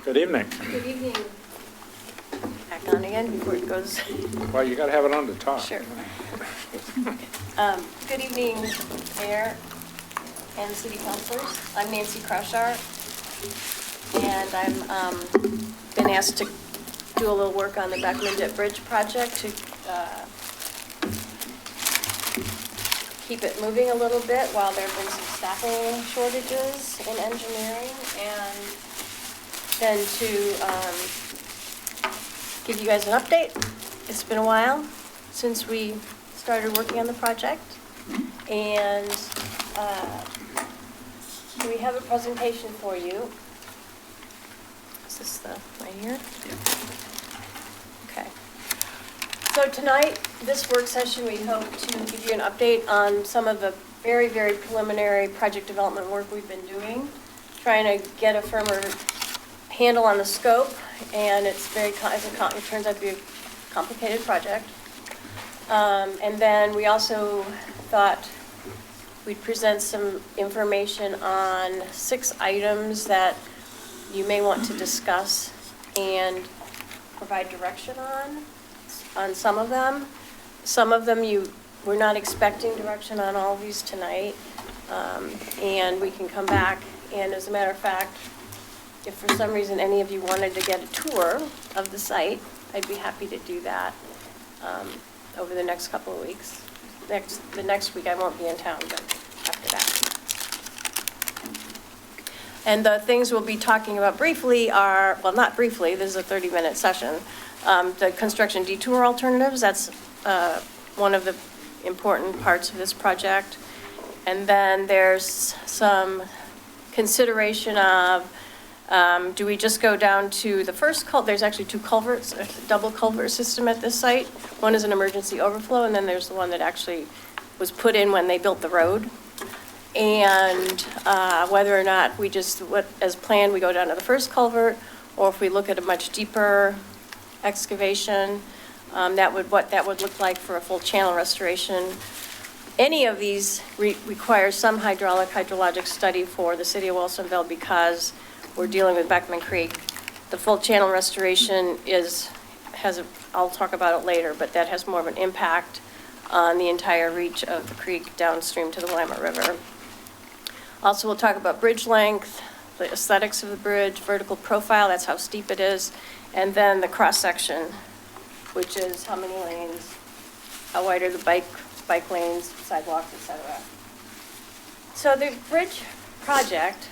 Good evening. Good evening. Back on again before it goes. Well, you gotta have it on the top. Sure. Good evening, Mayor and City Councilors. I'm Nancy Krushar, and I'm been asked to do a little work on the Beckman Bridge project to keep it moving a little bit while there have been some staffing shortages in engineering, and then to give you guys an update. It's been a while since we started working on the project, and we have a presentation for you. Is this the right here? Okay. So tonight, this work session, we hope to give you an update on some of the very, very preliminary project development work we've been doing, trying to get a firmer handle on the scope, and it's very, it turns out to be a complicated project. And then we also thought we'd present some information on 6 items that you may want to discuss and provide direction on some of them. Some of them we're not expecting direction on all of these tonight, and we can come back, and as a matter of fact, if for some reason any of you wanted to get a tour of the site, I'd be happy to do that over the next couple of weeks. The next week I won't be in town, but after that. And the things we'll be talking about briefly are, well, not briefly, this is a 30-minute session, the construction detour alternatives. That's one of the important parts of this project. And then there's some consideration of, do we just go down to the first there's actually 2 culverts, a double culvert system at this site. One is an emergency overflow, and then there's the one that actually was put in when they built the road. And whether or not we just, as planned, we go down to the first culvert, or if we look at a much deeper excavation, what that would look like for a full channel restoration. Any of these requires some hydrologic study for the city of Wilsonville because we're dealing with Beckman Creek. The full channel restoration I'll talk about it later, but that has more of an impact on the entire reach of the creek downstream to the Willamette River. Also, we'll talk about bridge length, the aesthetics of the bridge, vertical profile, that's how steep it is, and then the cross-section, which is how many lanes, how wide are the bike lanes, sidewalks, etc. So the bridge project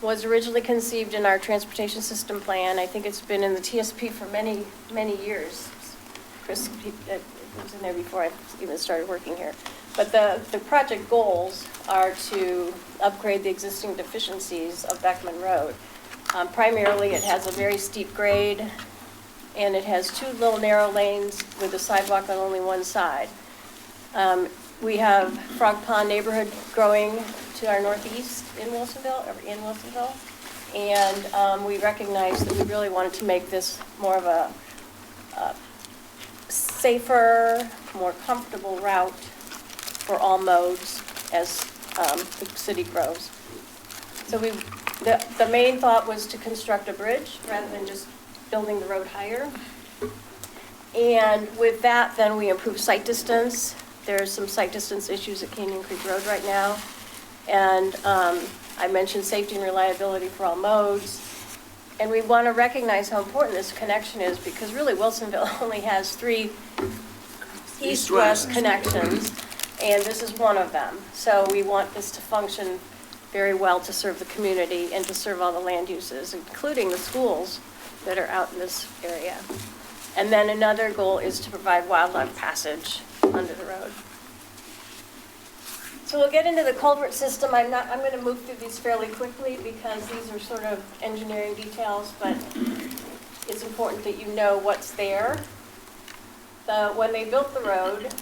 was originally conceived in our transportation system plan. I think it's been in the TSP for many, many years. Chris was in there before I even started working here. But the project goals are to upgrade the existing deficiencies of Beckman Road. Primarily, it has a very steep grade, and it has 2 little narrow lanes with a sidewalk on only one side. We have Frog Pond neighborhood growing to our northeast in Wilsonville, and we recognize that we really wanted to make this more of a safer, more comfortable route for all modes as the city grows. So the main thought was to construct a bridge rather than just building the road higher. And with that, then we improve sight distance. There's some sight distance issues at Canyon Creek Road right now. And I mentioned safety and reliability for all modes. And we want to recognize how important this connection is because really Wilsonville only has 3 east-west connections, and this is one of them. So we want this to function very well to serve the community and to serve all the land uses, including the schools that are out in this area. And then another goal is to provide wildlife passage under the road. So we'll get into the culvert system. I'm going to move through these fairly quickly because these are sort of engineering details, but it's important that you know what's there. When they built the road,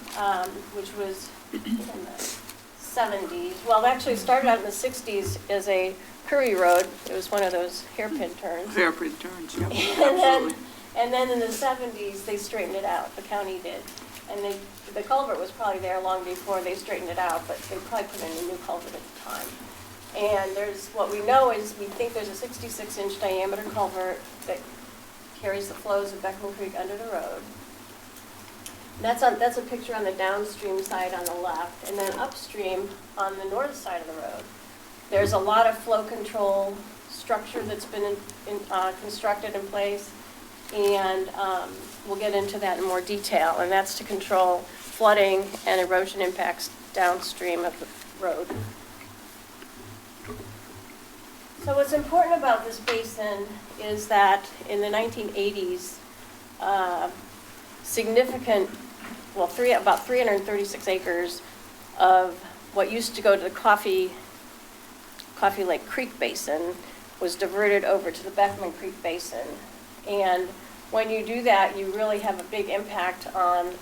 which was in the 70s, well, it actually started out in the 60s as a Curry Road. It was one of those hairpin turns. Hairpin turns, yeah, absolutely. And then in the 70s, they straightened it out, the county did. And the culvert was probably there long before they straightened it out, but they probably put in a new culvert at the time. And what we know is, we think there's a 66-inch diameter culvert that carries the flows of Beckman Creek under the road. That's a picture on the downstream side on the left, and then upstream on the north side of the road, there's a lot of flow control structure that's been constructed in place, and we'll get into that in more detail, and that's to control flooding and erosion impacts downstream of the road. So what's important about this basin is that in the 1980s, significant, well, about 336 acres of what used to go to the Coffee Lake Creek Basin was diverted over to the Beckman Creek Basin. And when you do that, you really have a big impact on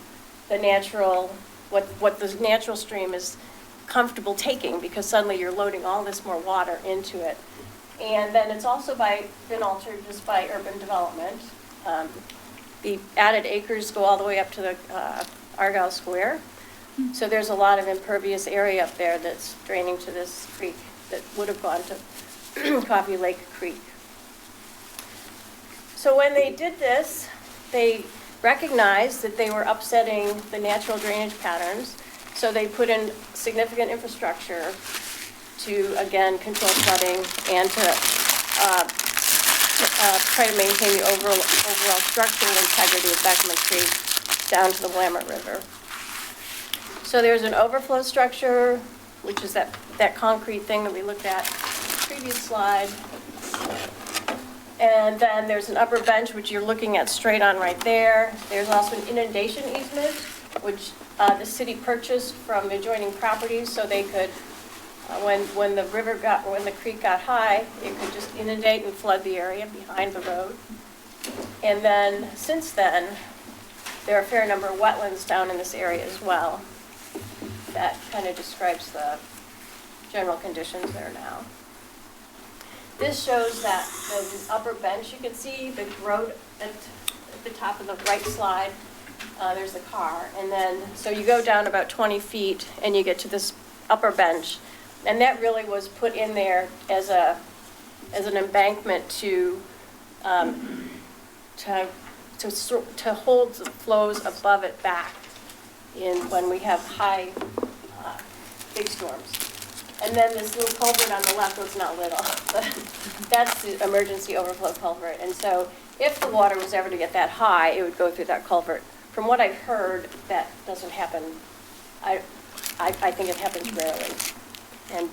the natural, what the natural stream is comfortable taking, because suddenly you're loading all this more water into it. And then it's also been altered just by urban development. The added acres go all the way up to the Argyle Square. So there's a lot of impervious area up there that's draining to this creek that would have gone to Coffee Lake Creek. So when they did this, they recognized that they were upsetting the natural drainage patterns. So they put in significant infrastructure to, again, control flooding and to try to maintain the overall structural integrity of Beckman Creek down to the Willamette River. So there's an overflow structure, which is that concrete thing that we looked at in the previous slide. And then there's an upper bench, which you're looking at straight on right there. There's also an inundation easement, which the city purchased from adjoining properties, so they could, when the creek got high, it could just inundate and flood the area behind the road. And then, since then, there are a fair number of wetlands down in this area as well. That kind of describes the general conditions there now. This shows that the upper bench, you can see the road at the top of the right slide, there's the car. And then, so you go down about 20 feet and you get to this upper bench. And that really was put in there as an embankment to hold the flows above it back when we have high, big storms. And then this little culvert on the left was not little, but that's the emergency overflow culvert. And so if the water was ever to get that high, it would go through that culvert. From what I've heard, that doesn't happen. I think it happens rarely. And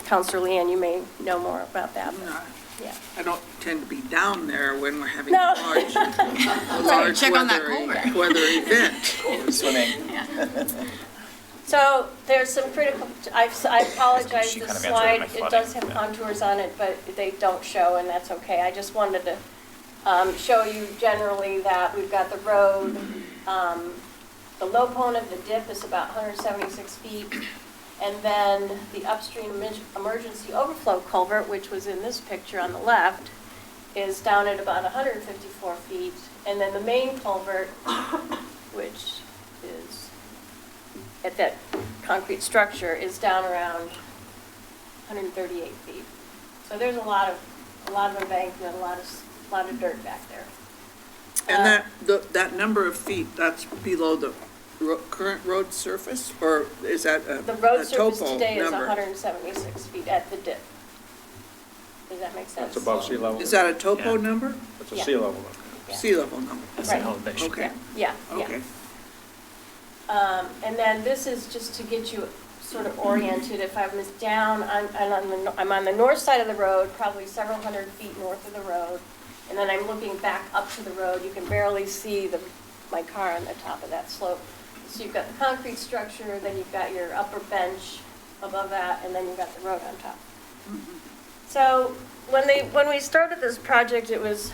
Councilor Leanne, you may know more about that. No, Yeah. I don't tend to be down there when we're having No. a large check on that culvert. weather event. Swimming. So there's some critical, I apologize, She this kind of answered slide, my it does have flooding, contours on it, but they don't show, and that's okay. I just wanted to show you generally that we've got the road, the low point of the dip is about 176 feet, and then the upstream emergency overflow culvert, which was in this picture on the left, is down at about 154 feet, and then the main culvert, which is at that concrete structure, is down around 138 feet. So there's a lot of embankment, a lot of dirt back there. And that number of feet, that's below the current road surface, or is that a The road a surface topo today is number? 176 feet at the dip. Does that make sense? It's above sea level. Is that a topo Yeah. number? It's a Yeah. sea level. Yeah. Sea level number? That's Right. an elevation. Okay, Yeah, yeah. okay. And then this is just to get you sort of oriented. If I was down, I'm on the north side of the road, probably several hundred feet north of the road, and then I'm looking back up to the road. You can barely see my car on the top of that slope. So you've got the concrete structure, then you've got your upper bench above that, and then you've got the road on top. So when we started this project, it was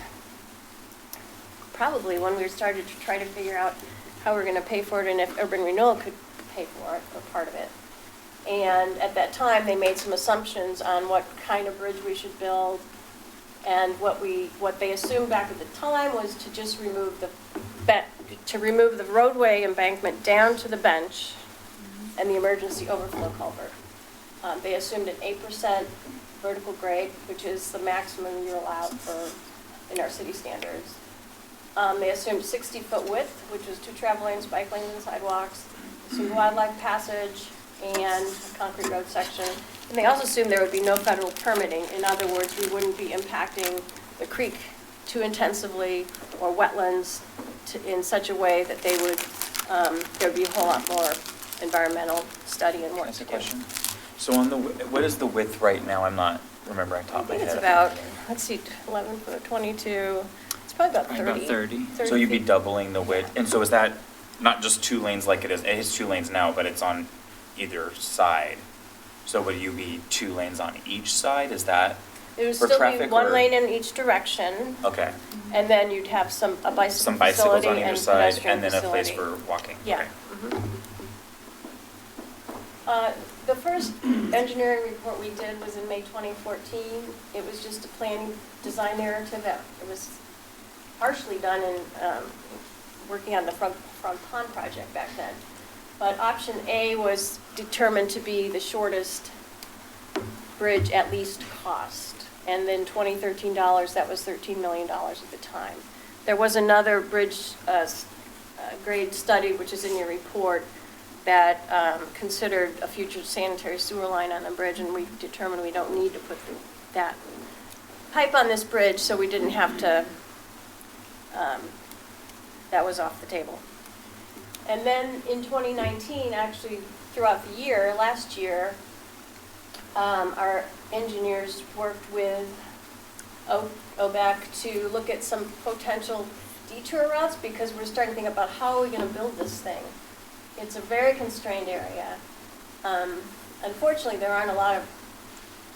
probably when we started to try to figure out how we're going to pay for it and if urban renewal could pay for it, or part of it. And at that time, they made some assumptions on what kind of bridge we should build. And what they assumed back at the time was to just remove the roadway embankment down to the bench and the emergency overflow culvert. They assumed an 8% vertical grade, which is the maximum you're allowed in our city standards. They assumed 60-foot width, which was 2 travel lanes, bike lanes, and sidewalks, assumed wildlife passage, and a concrete road section. And they also assumed there would be no federal permitting. In other words, we wouldn't be impacting the creek too intensively or wetlands in such a way that they would, there'd be a whole lot more environmental study and Can I work ask to a do. question? So on the, what is the width right now? I'm not remembering top I of my think head. it's about, let's see, 11 foot, 22, it's probably about 30. About 30. So you'd be feet. doubling the width, and so is that not just 2 lanes like it is 2 lanes now, but it's on either side? So would you be 2 lanes on each side? Is that, There would for still be traffic one or- lane in each direction, okay, and then you'd have a bicycle some bicycles facility on either and side, pedestrian and then a place facility. for walking? Yeah. Okay. Mhm. The first engineering report we did was in May 2014. It was just a planning design narrative that it was partially done in working on the Frog Pond project back then. But option A was determined to be the shortest bridge at least cost. And then 2013 dollars, that was $13 million at the time. There was another bridge grade study, which is in your report, that considered a future sanitary sewer line on the bridge, and we determined we don't need to put that pipe on this bridge, so we didn't have to, that was off the table. And then in 2019, actually throughout the year, last year, our engineers worked with OBEC to look at some potential detour routes, because we're starting to think about how are we going to build this thing. It's a very constrained area. Unfortunately, there aren't a lot of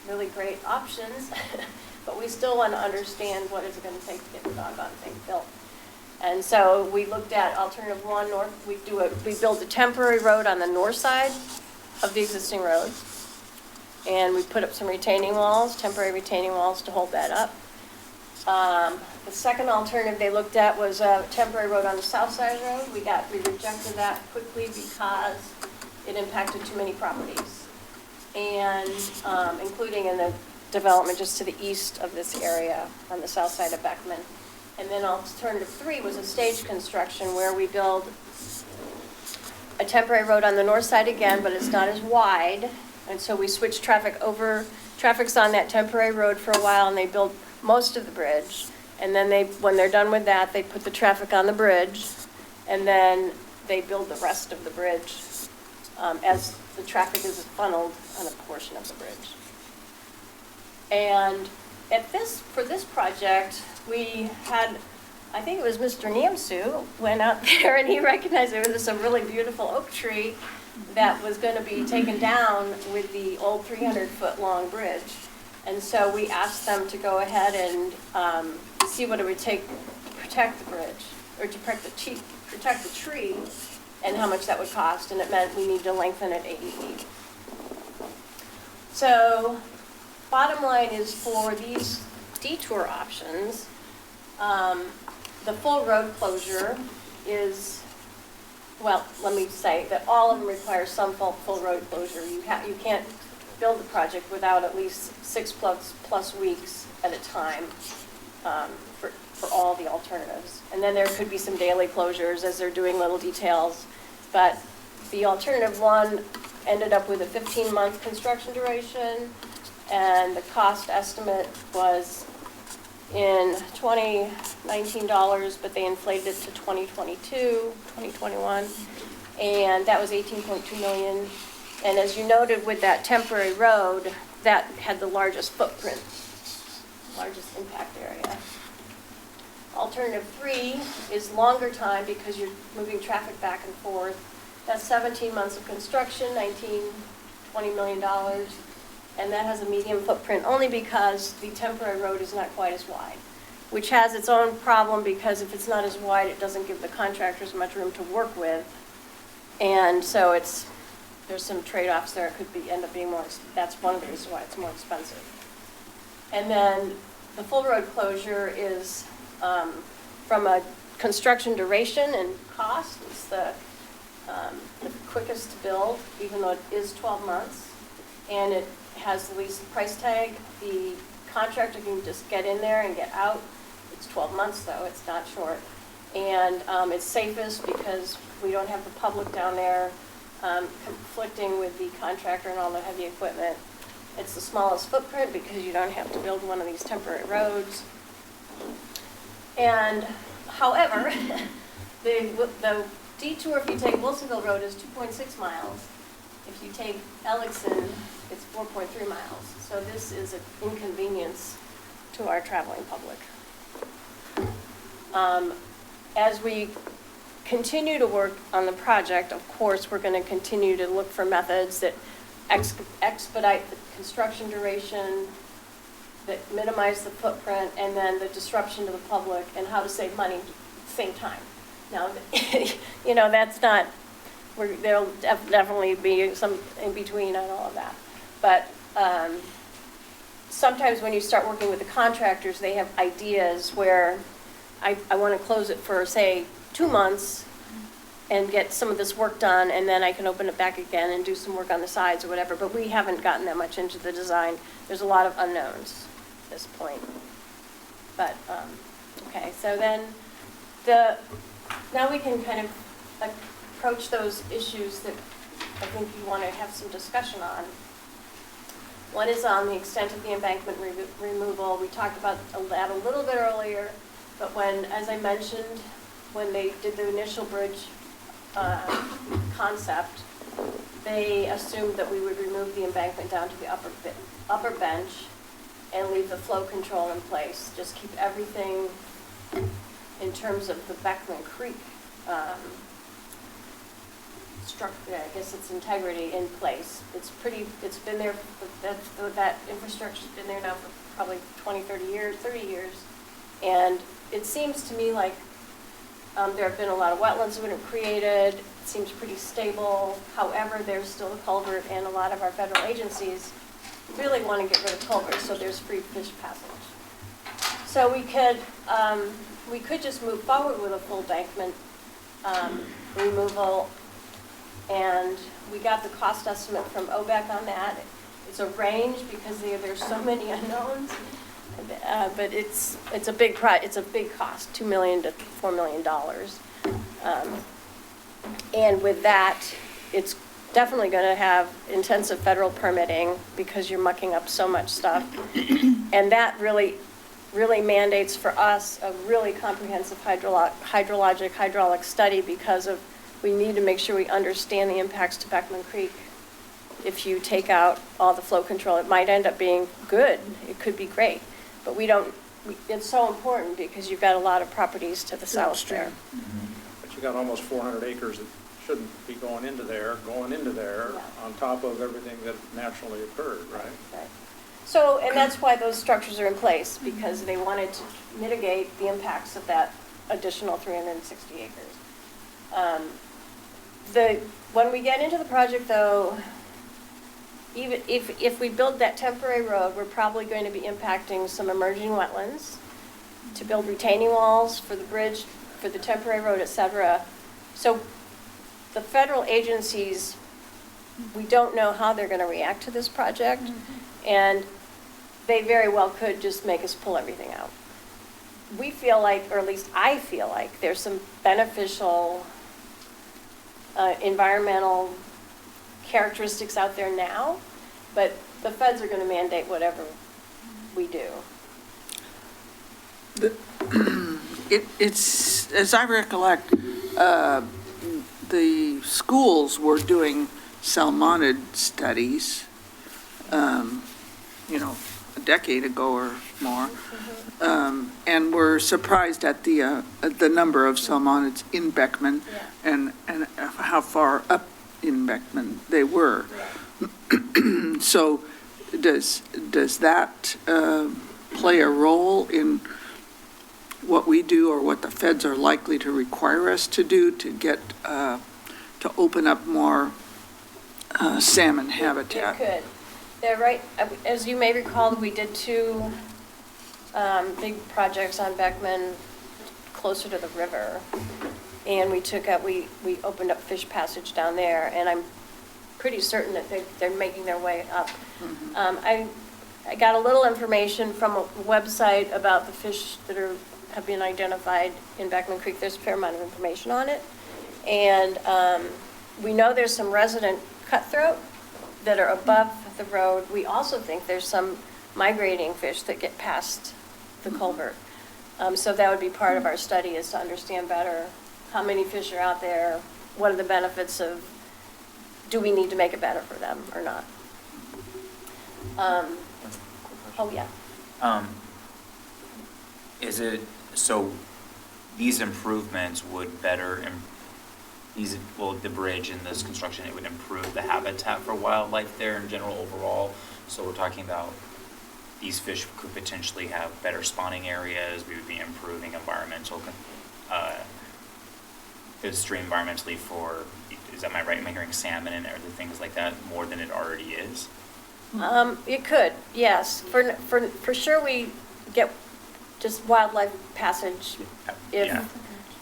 really great options, but we still want to understand what is it going to take to get the doggone thing built. And so we looked at alternative one, we built a temporary road on the north side of the existing road. And we put up some retaining walls, temporary retaining walls to hold that up. The second alternative they looked at was a temporary road on the south side of the road. We rejected that quickly because it impacted too many properties. And including in the development just to the east of this area on the south side of Beckman. And then alternative 3 was a stage construction where we build a temporary road on the north side again, but it's not as wide. And so we switch traffic over, traffic's on that temporary road for a while, and they build most of the bridge. And then when they're done with that, they put the traffic on the bridge, and then they build the rest of the bridge as the traffic is funneled on a portion of the bridge. And for this project, we had, I think it was Mr. Niamsu went out there and he recognized there was a really beautiful oak tree that was going to be taken down with the old 300-foot long bridge. And so we asked them to go ahead and see what it would take to protect the bridge, or to protect the tree, and how much that would cost. And it meant we need to lengthen it 80 feet. So bottom line is, for these detour options, the full road closure is, well, let me say that all of them require some full road closure. You can't build the project without at least 6+ weeks at a time for all the alternatives. And then there could be some daily closures as they're doing little details. But the alternative one ended up with a 15-month construction duration, and the cost estimate was in 2019 dollars, but they inflated it to 2021, and that was 18.2 million. And as you noted with that temporary road, that had the largest footprint, largest impact area. Alternative 3 is longer time because you're moving traffic back and forth. That's 17 months of construction, $20 million. And that has a medium footprint only because the temporary road is not quite as wide, which has its own problem because if it's not as wide, it doesn't give the contractors much room to work with. And so there's some trade-offs there. It could end up being more, that's one of the reasons why it's more expensive. And then the full road closure is from a construction duration and cost, it's the quickest to build, even though it is 12 months. and it has the least price tag. The contractor can just get in there and get out. It's 12 months though, it's not short. And it's safest because we don't have the public down there conflicting with the contractor and all the heavy equipment. It's the smallest footprint because you don't have to build one of these temporary roads. And however, the detour, if you take Wilsonville Road, is 2.6 miles. If you take Ellickson, it's 4.3 miles. So this is an inconvenience to our traveling public. As we continue to work on the project, of course, we're going to continue to look for methods that expedite the construction duration, that minimize the footprint, and then the disruption to the public, and how to save money at the same time. Now, you know, that's not, there'll definitely be some in between on all of that. But sometimes when you start working with the contractors, they have ideas where I want to close it for, say, 2 months and get some of this work done, and then I can open it back again and do some work on the sides or whatever. But we haven't gotten that much into the design. There's a lot of unknowns at this point. But, okay, so then now we can kind of approach those issues that I think you want to have some discussion on. One is on the extent of the embankment removal. We talked about that a little bit earlier, but when, as I mentioned, when they did the initial bridge concept, they assumed that we would remove the embankment down to the upper bench and leave the flow control in place. Just keep everything in terms of the Beckman Creek structure, I guess its integrity in place. It's been there, that infrastructure's been there now for probably 20, 30 years. And it seems to me like there have been a lot of wetlands that have been created. It seems pretty stable. However, there's still a culvert, and a lot of our federal agencies really want to get rid of culverts, so there's free fish passage. So we could just move forward with a full embankment removal, and we got the cost estimate from OBEC on that. It's a range because there's so many unknowns. But it's a big cost, $2 million to $4 million. And with that, it's definitely going to have intensive federal permitting because you're mucking up so much stuff. And that really mandates for us a really comprehensive hydraulic study because we need to make sure we understand the impacts to Beckman Creek. If you take out all the flow control, it might end up being good. It could be great. But it's so important because you've got a lot of properties to the south there. But you got almost 400 acres that shouldn't be going into there, Yeah. on top of everything that naturally occurred, right? Right. So, and that's why those structures are in place, because they wanted to mitigate the impacts of that additional 360 acres. When we get into the project, though, even if we build that temporary road, we're probably going to be impacting some emerging wetlands to build retaining walls for the bridge, for the temporary road, et cetera. So the federal agencies, we don't know how they're going to react to this project, and they very well could just make us pull everything out. We feel like, or at least I feel like, there's some beneficial environmental characteristics out there now, but the feds are going to mandate whatever we do. It's, as I recollect, the schools were doing salmonid studies, a decade ago or more, and were surprised at the number of salmonids in Beckman and how far up in Beckman they were. Yeah. So does that play a role in what we do or what the feds are likely to require us to do to get to open up more salmon habitat? It could. They're right. As you may recall, we did 2 big projects on Beckman closer to the river. And we opened up fish passage down there, and I'm pretty certain that they're making their way up. I got a little information from a website about the fish that have been identified in Beckman Creek. There's a fair amount of information on it. And we know there's some resident cutthroat that are above the road. We also think there's some migrating fish that get past the culvert. So that would be part of our study, is to understand better how many fish are out there, what are the benefits of, do we need to make it better for them or not? Oh, yeah. Is it, so these improvements would the bridge and this construction, it would improve the habitat for wildlife there in general overall? So we're talking about these fish could potentially have better spawning areas, we would be improving environmental, the stream environmentally for, am I right, am I hearing salmon and other things like that more than it already is? It could, yes. For sure, we get just wildlife passage Yeah.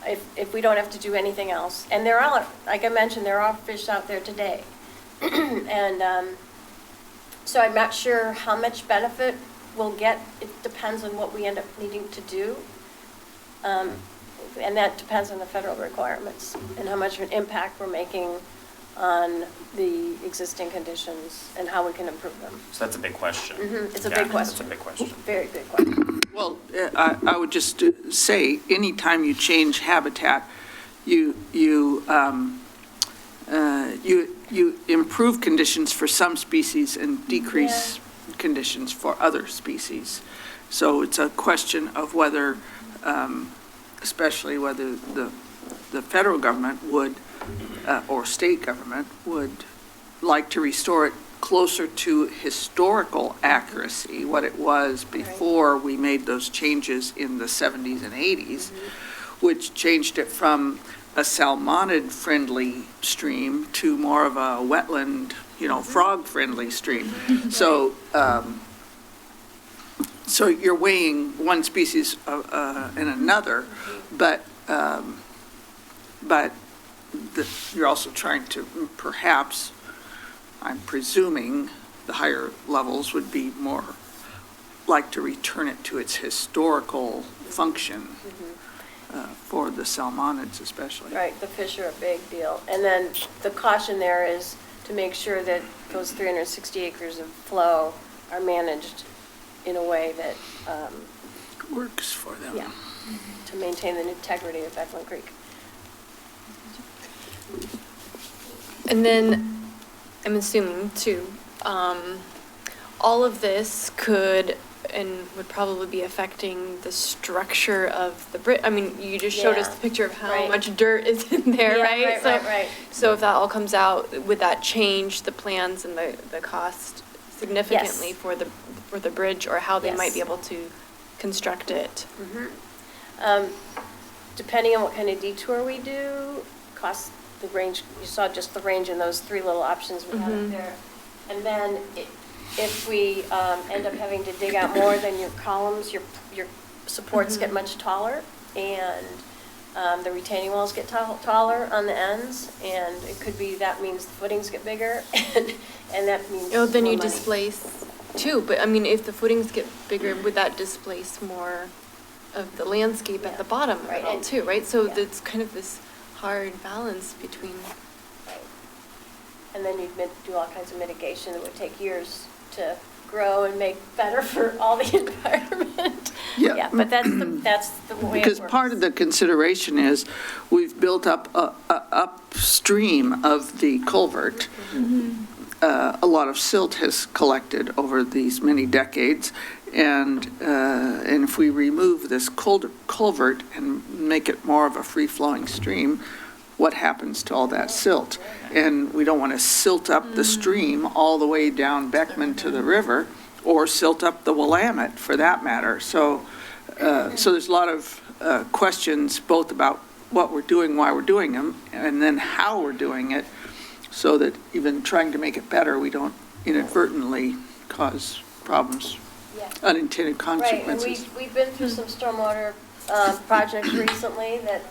if we don't have to do anything else. And there are, like I mentioned, there are fish out there today. And so I'm not sure how much benefit we'll get. It depends on what we end up needing to do. And that depends on the federal requirements and how much of an impact we're making on the existing conditions and how we can improve them. So that's a big question. It's a Yeah, big question. That's a big question. Very big question. Well, I would just say, anytime you change habitat, you improve conditions for some species and decrease conditions for other species. So it's a question of whether, especially whether the federal government would, or state government would like to restore it closer to historical accuracy, what it was before we made those changes in the 70s and 80s, which changed it from a salmonid-friendly stream to more of a wetland, frog-friendly stream. So, so you're weighing one species and another, but you're also trying to perhaps, I'm presuming, the higher levels would be more like to return it to its historical function for the salmonids especially. Right, the fish are a big deal. And then the caution there is to make sure that those 360 acres of flow are managed in a way that, Works for them. yeah, to maintain the integrity of Beckman Creek. And then, I'm assuming too, all of this could and would probably be affecting the structure of the bridge. I mean, you just showed us Yeah. the picture of how Right. much dirt is in there, Yeah, right? right. So if that all comes out, would that change the plans and the cost significantly Yes. for the bridge, or how they might Yes. be able to construct it? Depending on what kind of detour we do, cost the range, you saw just the range in those three little options we had up there. And then if we end up having to dig out more, then your columns, your supports get much taller, and the retaining walls get taller on the ends, and it could be, that means the footings get bigger, and that means Oh, then more you money. displace too, but I mean, if the footings get bigger, would that displace more of the landscape at the bottom of Right, it all and- too, right? So yeah. it's kind of this hard balance between, Right. And then you'd do all kinds of mitigation that would take years to grow and make better for all the environment. Yeah. Yeah, but that's the way it Because works. part of the consideration is we've built up upstream of the culvert. A lot of silt has collected over these many decades. And if we remove this culvert and make it more of a free-flowing stream, what happens to all that silt? And we don't want to silt up the stream all the way down Beckman to the river, or silt up the Willamette, for that matter. So there's a lot of questions both about what we're doing, why we're doing them, and then how we're doing it, so that even trying to make it better, we don't inadvertently cause problems, Yeah. unintended Right, and consequences. we've been through some stormwater projects recently that,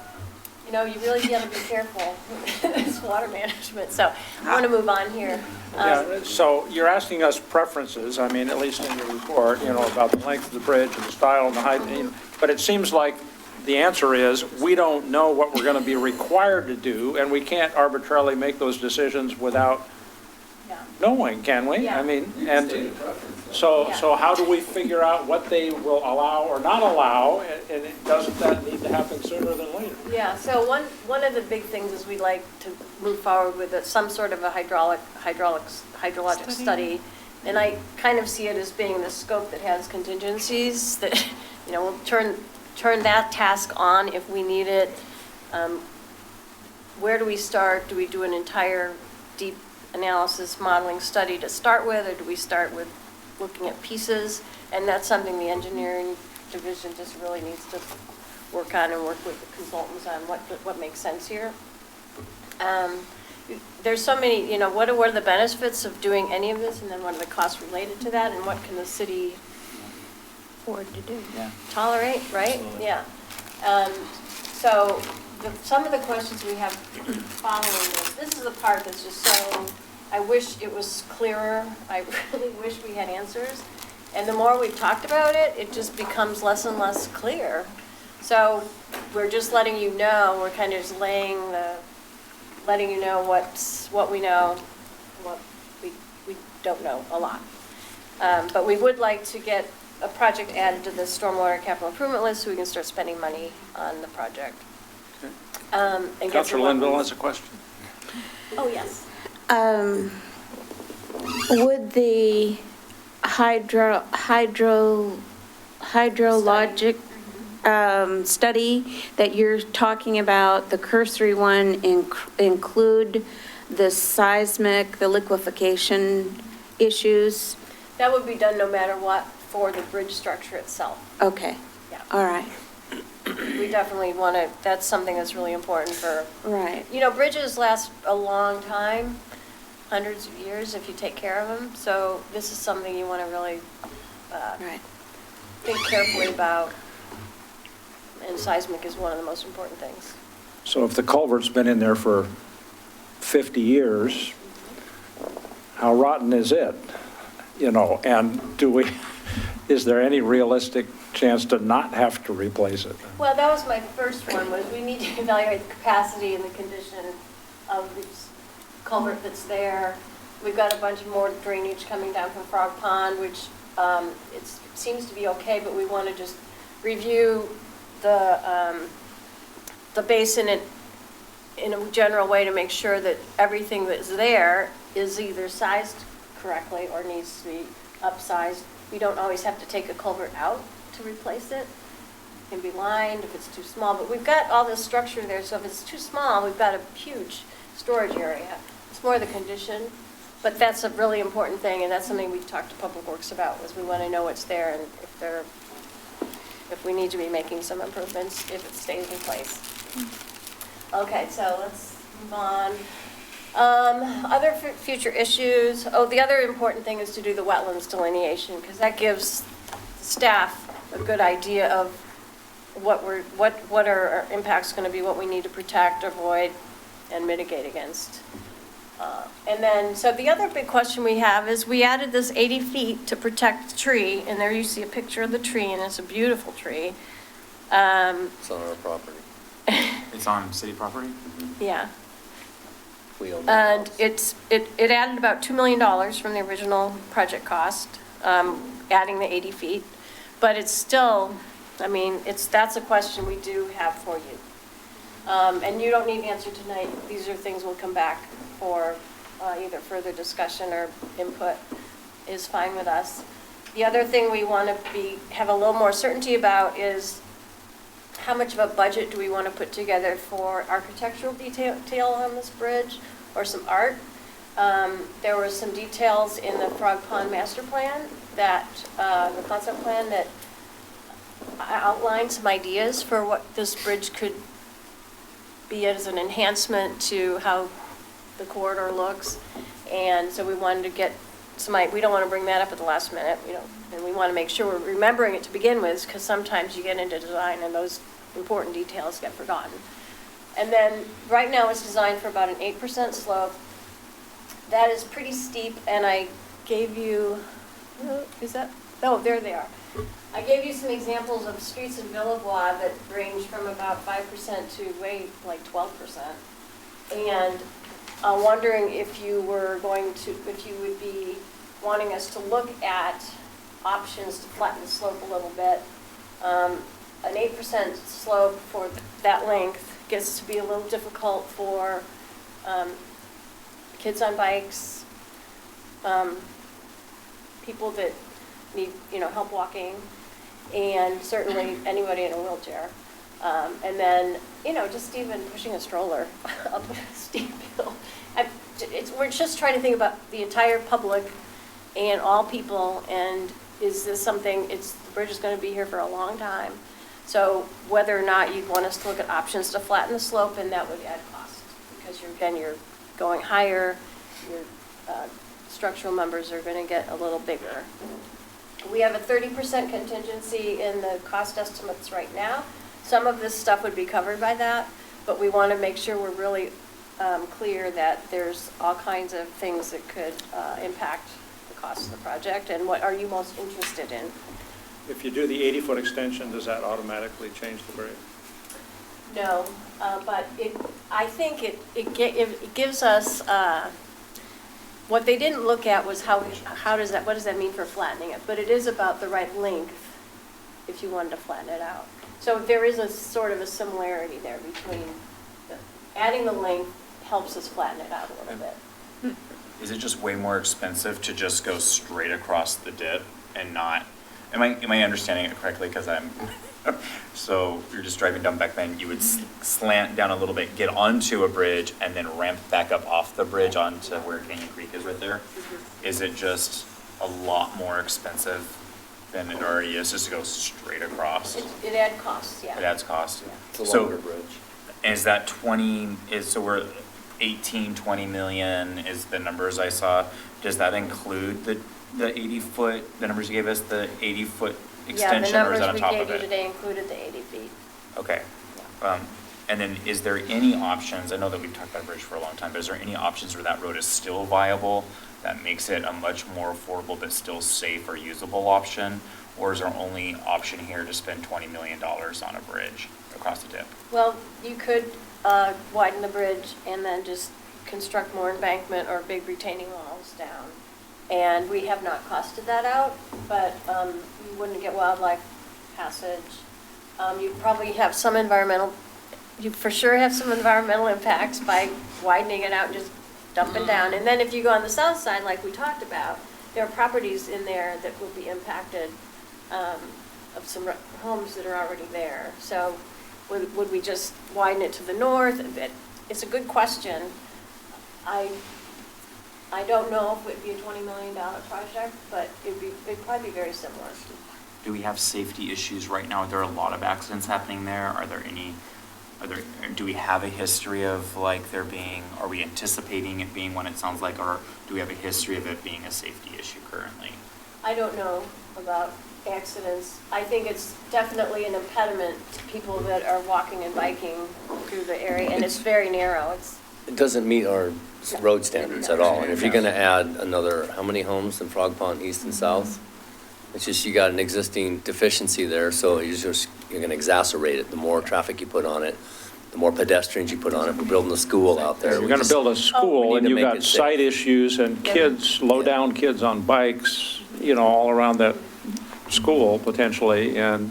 You know, you really gotta be careful with this water management, so I want to move on here. Yeah, so you're asking us preferences, I mean, at least in your report, about the length of the bridge and the style and the height, but it seems like the answer is, we don't know what we're going to be required to do, and we can't arbitrarily make those decisions without Yeah. knowing, can we? Yeah. I mean, and so how do we figure out what they will allow or not allow, and doesn't that need to happen sooner than later? Yeah, so one of the big things is we'd like to move forward with some sort of a hydrologic study. And I kind of see it as being the scope that has contingencies that, we'll turn that task on if we need it. Where do we start? Do we do an entire deep analysis modeling study to start with, or do we start with looking at pieces? And that's something the engineering division just really needs to work on and work with the consultants on what makes sense here. There's so many, what are the benefits of doing any of this, and then what are the costs related to that, and what can the city Afford to do. Yeah. tolerate, right? Absolutely. Yeah. So some of the questions we have following this is the part that's just so, I wish it was clearer. I really wish we had answers. And the more we've talked about it, it just becomes less and less clear. So we're just letting you know, we're kind of just letting you know what we know, what we don't know a lot. But we would like to get a project added to the stormwater capital improvement list so we can start spending money on the project. And get Councilor some- Linville has a question. Oh, yes. Would the hydrologic study that you're talking about, the cursory one, include the seismic, the liquefaction issues? That would be done no matter what for the bridge structure itself. Okay, Yeah. all right, We definitely want to, that's something that's really important for, right. bridges last a long time, hundreds of years if you take care of them. So this is something you want to really Right. think carefully about. And seismic is one of the most important things. So if the culvert's been in there for 50 years, how rotten is it? And is there any realistic chance to not have to replace it? Well, that was my first one, was we need to evaluate the capacity and the condition of this culvert that's there. We've got a bunch of more drainage coming down from Frog Pond, which it seems to be okay, but we want to just review the basin in a general way to make sure that everything that's there is either sized correctly or needs to be upsized. We don't always have to take a culvert out to replace it. It can be lined if it's too small, but we've got all this structure there, so if it's too small, we've got a huge storage area. It's more the condition, but that's a really important thing, and that's something we've talked to Public Works about, was we want to know what's there and if we need to be making some improvements, if it stays in place. Okay, so let's move on. Other future issues. Oh, the other important thing is to do the wetlands delineation, because that gives the staff a good idea of what our impacts going to be, what we need to protect, avoid, and mitigate against. And then, so the other big question we have is, we added this 80 feet to protect the tree, and there you see a picture of the tree, and it's a beautiful tree. It's on our property. It's on city property? Yeah. We own the And house. it added about $2 million from the original project cost, adding the 80 feet. But it's still, that's a question we do have for you. And you don't need an answer tonight. These are things we'll come back for either further discussion or input is fine with us. The other thing we want to have a little more certainty about is how much of a budget do we want to put together for architectural detail on this bridge, or some art? There were some details in the Frog Pond master plan the concept plan that outlined some ideas for what this bridge could be as an enhancement to how the corridor looks. And so we wanted to get we don't want to bring that up at the last minute, and we want to make sure we're remembering it to begin with, because sometimes you get into design and those important details get forgotten. And then, right now, it's designed for about an 8% slope. That is pretty steep, and I gave you, is that, oh, there they are. I gave you some examples of streets in Villebois that range from about 5% to way, like 12%. And I'm wondering if you were going to, if you would be wanting us to look at options to flatten the slope a little bit. An 8% slope for that length gets to be a little difficult for kids on bikes, people that need, help walking, and certainly anybody in a wheelchair. And then, just even pushing a stroller up a steep hill. We're just trying to think about the entire public and all people, and is this something, the bridge is going to be here for a long time. So whether or not you'd want us to look at options to flatten the slope, and that would add cost, because you're going higher, your structural members are going to get a little bigger. We have a 30% contingency in the cost estimates right now. Some of this stuff would be covered by that, but we want to make sure we're really clear that there's all kinds of things that could impact the cost of the project, and what are you most interested in? If you do the 80-foot extension, does that automatically change the grade? No, but I think it gives us, what they didn't look at was what does that mean for flattening it? But it is about the right length if you wanted to flatten it out. So there is a sort of a similarity there between, adding the length helps us flatten it out a little bit. Is it just way more expensive to just go straight across the dip and not, am I understanding it correctly? Because so you're just driving down Beckman, you would slant down a little bit, get onto a bridge, and then ramp back up off the bridge onto where Canyon Creek is right there? Mm-hmm. Is it just a lot more expensive than it already is just to go straight across? It adds costs, yeah. It adds cost. Yeah. It's a longer bridge. Is that 20, so we're 18, 20 million is the numbers I saw. Does that include the 80-foot, the numbers you gave us, the 80-foot extension, or is that on top of Yeah, the numbers we gave you it? today included the 80 feet. Okay. And then is there any options, I know that we've talked about a bridge for a long time, but is there any options where that road is still viable that makes it a much more affordable but still safe or usable option? Or is our only option here to spend $20 million on a bridge across the dip? Well, you could widen the bridge and then just construct more embankment or big retaining walls down. And we have not costed that out, but you wouldn't get wildlife passage. You probably have some you for sure have some environmental impacts by widening it out and just dumping down. And then if you go on the south side, like we talked about, there are properties in there that will be impacted of some homes that are already there. So would we just widen it to the north? It's a good question. I don't know if it would be a $20 million project, but it'd probably be very similar. Do we have safety issues right now? Are there a lot of accidents happening there? Do we have a history of are we anticipating it being one it sounds like, or do we have a history of it being a safety issue currently? I don't know about accidents. I think it's definitely an impediment to people that are walking and biking through the area, and it's very narrow. It doesn't meet our road standards at all. And if you're gonna add another, how many homes in Frog Pond, east and south? It's just, you got an existing deficiency there, so you're gonna exacerbate it. The more traffic you put on it, the more pedestrians you put on it. We're building a school out there. You're going to build a school, we and need to you've make got it safe. site issues and kids, low-down kids on bikes, all around that school potentially, and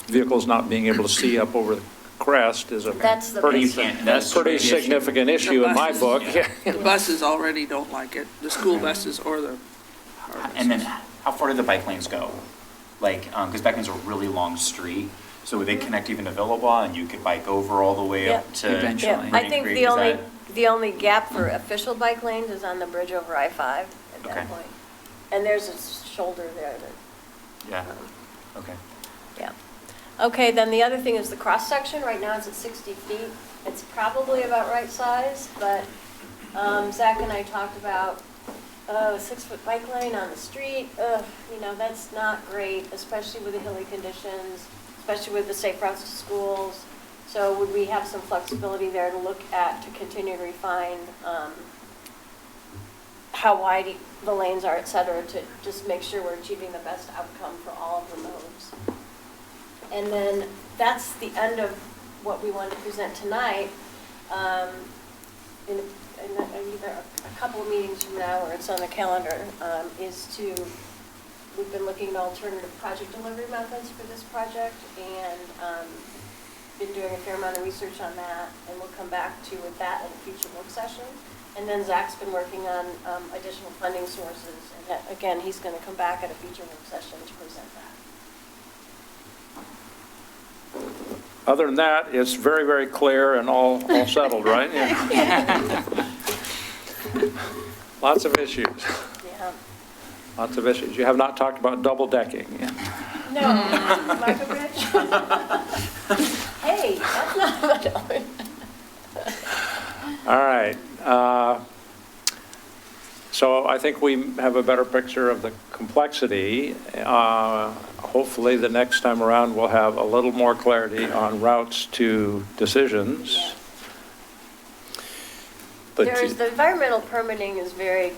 vehicles not being able to see up over the crest is a That's the pretty big thing. significant issue in my book. The buses already don't like it, the school buses or the car And then buses. how far do the bike lanes go? Because Beckman's a really long street, so would they connect even to Villebois and you could bike over all the way up to? Yeah, I think the only gap for official bike lanes is on the bridge over I-5 at Okay. that point. And there's a shoulder there that, Yeah, okay. yeah. Okay, then the other thing is the cross-section. Right now it's at 60 feet. It's probably about right size, but Zach and I talked about a 6-foot bike lane on the street. That's not great, especially with the hilly conditions, especially with the safe routes to schools. So would we have some flexibility there to look at, to continue to refine how wide the lanes are, et cetera, to just make sure we're achieving the best outcome for all of the modes. And then that's the end of what we wanted to present tonight. In either a couple of meetings from now, or it's on the calendar, we've been looking at alternative project delivery methods for this project, and been doing a fair amount of research on that, and we'll come back to you with that in a future work session. And then Zach's been working on additional funding sources, and that, again, he's going to come back at a future work session to present that. Other than that, it's very, very clear and all settled, right? Yeah. Lots of issues, Yeah. lots of issues. You have not talked about double decking. No, Michael Rich? Hey, that's not All right. So I think we have a better picture of the complexity. Hopefully, the next time around, we'll have a little more clarity on routes to decisions. Yeah. But The environmental permitting is very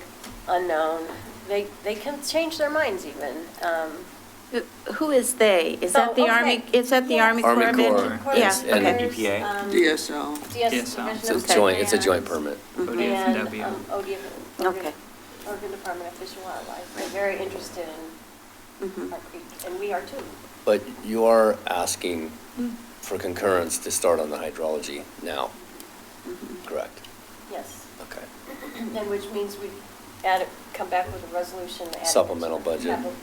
unknown. They can change their minds even. Who is they? Is that the Oh, Army, okay. is that the Yes. Army Corps of Army Corps. Engineers? Yeah, And okay. EPA. DSL. DSL. It's a joint, it's a joint permit. And ODFW. Okay. Oregon Department of Fish and Wildlife. They're very interested in our creek, and we are too. But you are asking for concurrence to start on the hydrology now, correct? Yes. Okay. And which means we come back with a resolution. adding Supplemental budget. capital-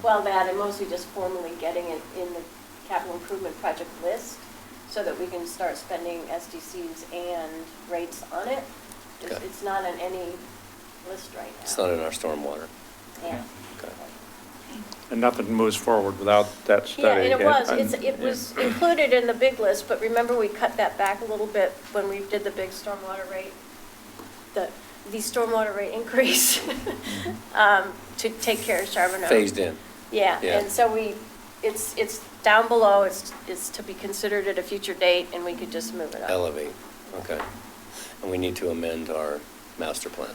Well, that and mostly just formally getting it in the capital improvement project list so that we can start spending SDCs and rates on it. Okay. It's not on any list right now. It's not in our stormwater. Yeah. Okay. And nothing moves forward without that Yeah, study. and it was, And- it was included in the big list, but remember we cut that back a little bit when we did the big stormwater rate, the stormwater rate increase to take care of Charbonneau. Phased in. Yeah, Yeah. and so it's down below, it's to be considered at a future date, and we could just move it up. Elevate, okay. And we need to amend our master plan.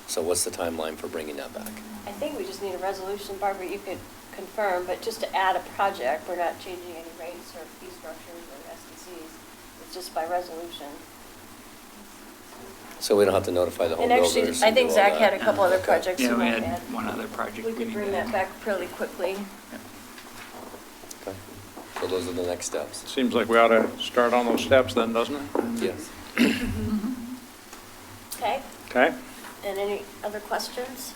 So what's the timeline for bringing that back? I think we just need a resolution, Barbara, you could confirm, but just to add a project, we're not changing any rates or fee structures or SDCs, it's just by resolution. So we don't have to notify the home And builders? actually, I think do all Zach had a that? couple other Okay. projects. Yeah, he we wanted had to add. one other project. We could need bring to- that back fairly quickly. Okay. So those are the next steps? Seems like we ought to start on those steps then, doesn't it? Yes. Okay, Okay, and any other questions?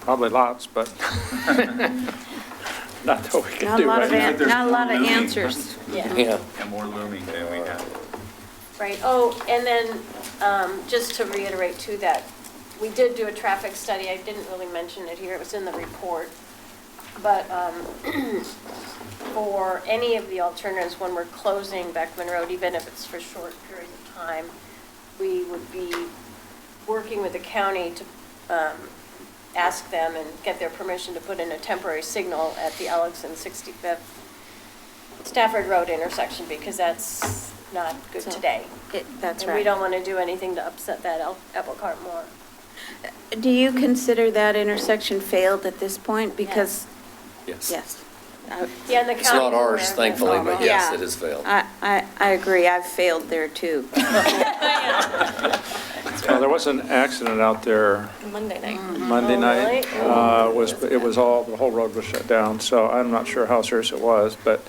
probably lots, but not that we can Not a do lot of, right now. not a lot of answers. Yeah. And more looming than we have. Right, oh, and then, just to reiterate too, that we did do a traffic study, I didn't really mention it here, it was in the report. But for any of the alternatives, when we're closing Beckman Road, even if it's for short periods of time, we would be working with the county to ask them and get their permission to put in a temporary signal at the Alex and 65th Stafford Road intersection, because that's not good So, today. That's And we right. don't want to do anything to upset that apple cart more. Do you consider that intersection failed at this point? Because, Yes. yes. Yeah, and the county. It's not ours, thankfully, but yes, Yeah. it has failed. I agree, I've failed there too. Well, there was an accident out there Monday night. Monday Oh, night. really? It was all, the whole road was shut down, so I'm not sure how serious it was, but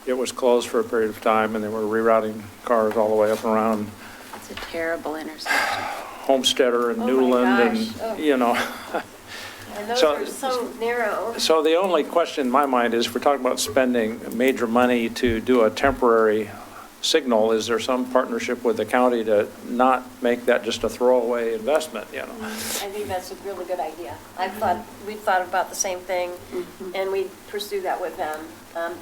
it was closed for a period of time, and they were rerouting cars all the way up around It's a terrible intersection. Homesteader and Oh, my Newland, gosh. Oh. and, you know. And those So- are so narrow. So the only question in my mind is, if we're talking about spending major money to do a temporary signal, is there some partnership with the county to not make that just a throwaway investment, you know? I think that's a really good idea. We thought about the same thing, and we pursue that with them.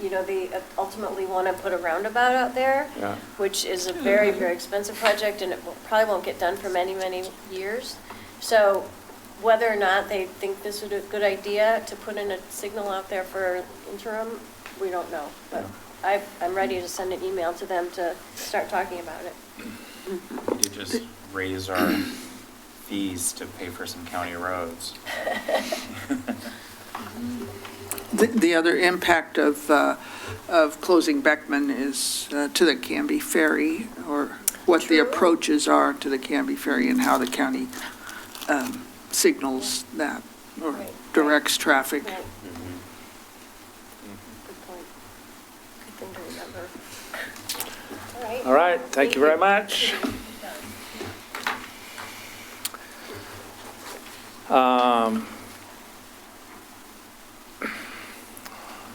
You know, they ultimately want to put a roundabout out there, Yeah. which is a very, very expensive project, and it probably won't get done for many, many years. So whether or not they think this is a good idea to put in a signal out there for interim, we don't know. But I'm ready to send an email to them to start talking about it. We could just raise our fees to pay for some county roads. The other impact of closing Beckman is to the Canby Ferry, or what the approaches are to the Canby Ferry and how the county signals that, or Right. directs traffic. Right. Good point. Good thing to remember. All right. All right, thank you very much.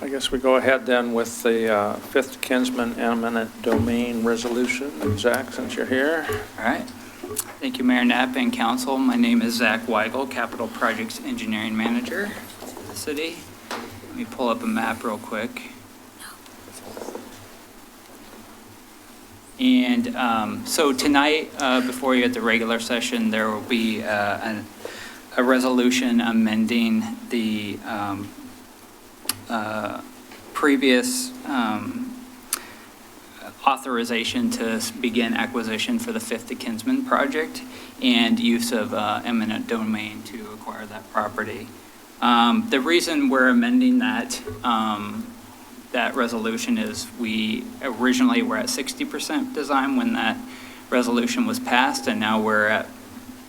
I guess we go ahead then with the fifth Kinsman eminent domain resolution. Zach, since you're here. All right. Thank you, Mayor Knapp and council. My name is Zach Weigel, Capital Projects Engineering Manager for the city. Let me pull up a map real quick. And so tonight, before you at the regular session, there will be a resolution amending the previous authorization to begin acquisition for the Fifth Kinsman project and use of eminent domain to acquire that property. The reason we're amending that resolution is we originally were at 60% design when that resolution was passed, and now we're at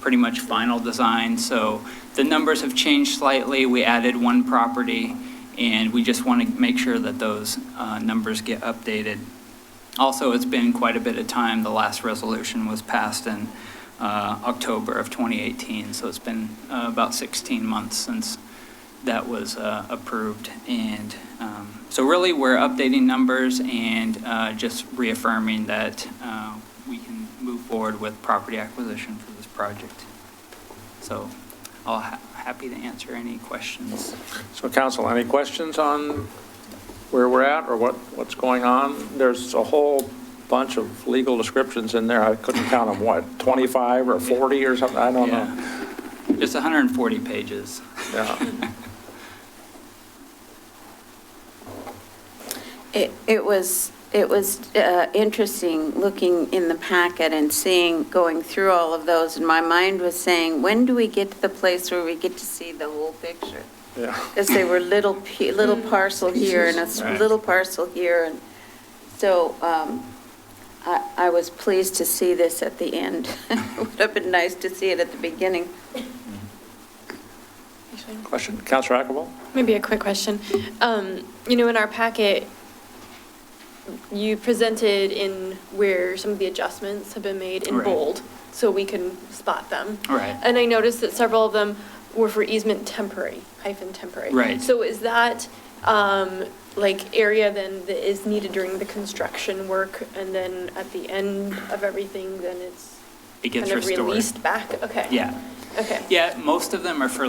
pretty much final design. So the numbers have changed slightly. We added one property, and we just want to make sure that those numbers get updated. Also, it's been quite a bit of time. The last resolution was passed in October of 2018, so it's been about 16 months since that was approved. And so really, we're updating numbers and just reaffirming that we can move forward with property acquisition for this project. So I'll happy to answer any questions. So council, any questions on where we're at or what's going on? There's a whole bunch of legal descriptions in there. I couldn't count them, what, 25 or 40 or something? I don't know. Yeah. Just 140 pages. Yeah. It was interesting looking in the packet and going through all of those, and my mind was saying, when do we get to the place where we get to see the whole picture? Yeah. Because they were little parcel here and a Right. little parcel here, and so I was pleased to see this at the end. It would have been nice to see it at the beginning. Question, Councilor Ackerwell? Maybe a quick question. In our packet, you presented in where some of the adjustments have been made in Right. bold, so we can spot them. Right. And I noticed that several of them were for easement temporary, -temporary. Right. So is that, area then that is needed during the construction work, and then at the end of everything, then It gets kind of restored. released back? Okay. Yeah. Okay. Yeah, most of them are for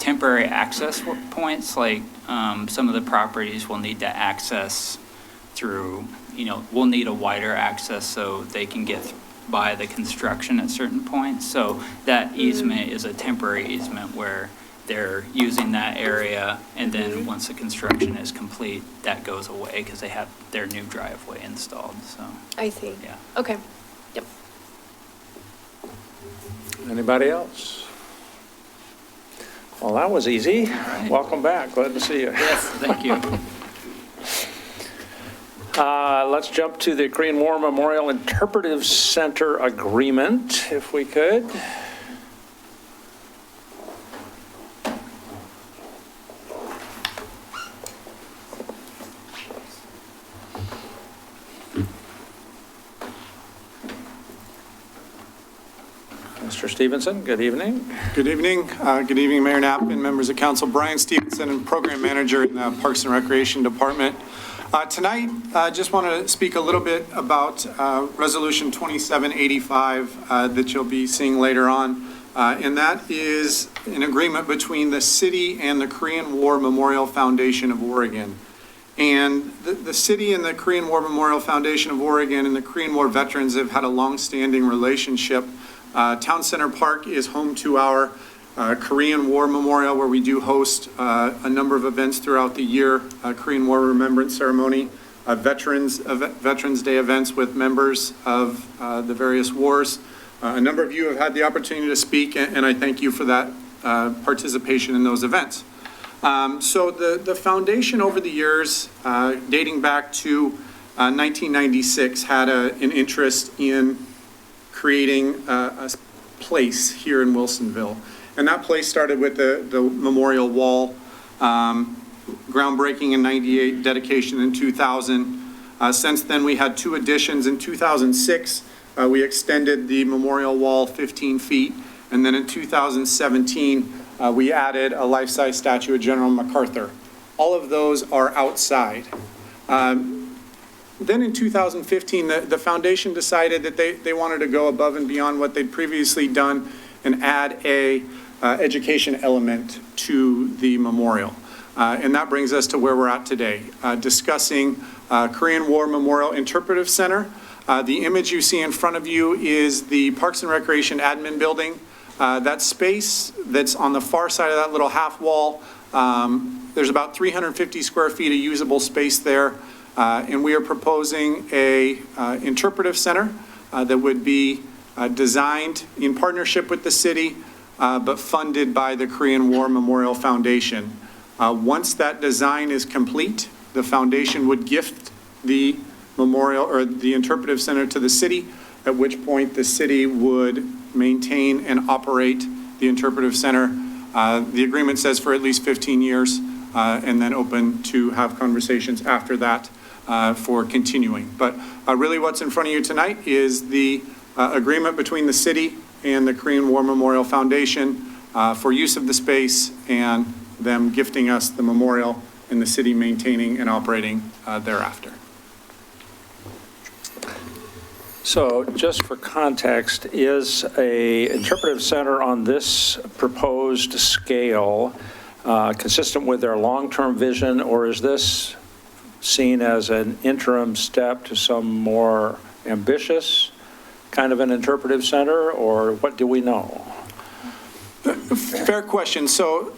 temporary access points, some of the properties will need to access through, we'll need a wider access so they can get by the construction at certain points. So that easement is a temporary easement where they're using that area, and then once the construction is complete, that goes away because they have their new driveway installed, so, I see. yeah. Okay. Yep. Anybody else? Well, that was easy. right. Welcome back. Glad to see you. Yes, thank you. Let's jump to the Korean War Memorial Interpretive Center Agreement, if we could. Mr. Stevenson, good evening. Good evening. Good evening, Mayor Knapp and members of council. Brian Stevenson, and Program Manager in the Parks and Recreation Department. Tonight, I just want to speak a little bit about Resolution 2785 that you'll be seeing later on. And that is an agreement between the city and the Korean War Memorial Foundation of Oregon. And the city and the Korean War Memorial Foundation of Oregon and the Korean War veterans have had a long-standing relationship. Town Center Park is home to our Korean War Memorial, where we do host a number of events throughout the year, Korean War Remembrance Ceremony. Veterans Day events with members of the various wars. A number of you have had the opportunity to speak, and I thank you for that participation in those events. So the foundation over the years, dating back to 1996, had an interest in creating a place here in Wilsonville. And that place started with the memorial wall, groundbreaking in 98, dedication in 2000. Since then, we had 2 additions. In 2006, we extended the memorial wall 15 feet. And then in 2017, we added a life-size statue of General MacArthur. All of those are outside. Then in 2015, the foundation decided that they wanted to go above and beyond what they'd previously done and add a education element to the memorial. And that brings us to where we're at today, discussing Korean War Memorial Interpretive Center. The image you see in front of you is the Parks and Recreation Admin Building. That space that's on the far side of that little half wall, there's about 350 square feet of usable space there. And we are proposing a interpretive center that would be designed in partnership with the city, but funded by the Korean War Memorial Foundation. Once that design is complete, the foundation would gift the memorial or the interpretive center to the city, at which point the city would maintain and operate the interpretive center. The agreement says for at least 15 years, and then open to have conversations after that for continuing. But really what's in front of you tonight is the agreement between the city and the Korean War Memorial Foundation for use of the space and them gifting us the memorial and the city maintaining and operating thereafter. So just for context, is a interpretive center on this proposed scale consistent with their long-term vision, or is this seen as an interim step to some more ambitious kind of an interpretive center, or what do we know? Fair question. So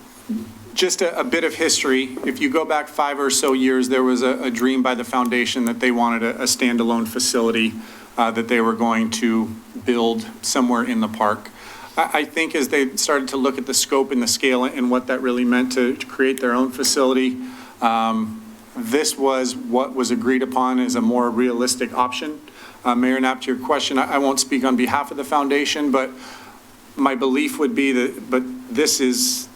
just a bit of history. If you go back 5 or so years, there was a dream by the foundation that they wanted a standalone facility that they were going to build somewhere in the park. I think as they started to look at the scope and the scale and what that really meant to create their own facility, this was what was agreed upon as a more realistic option. Mayor Knapp, to your question, I won't speak on behalf of the foundation, but my belief would be that, but this is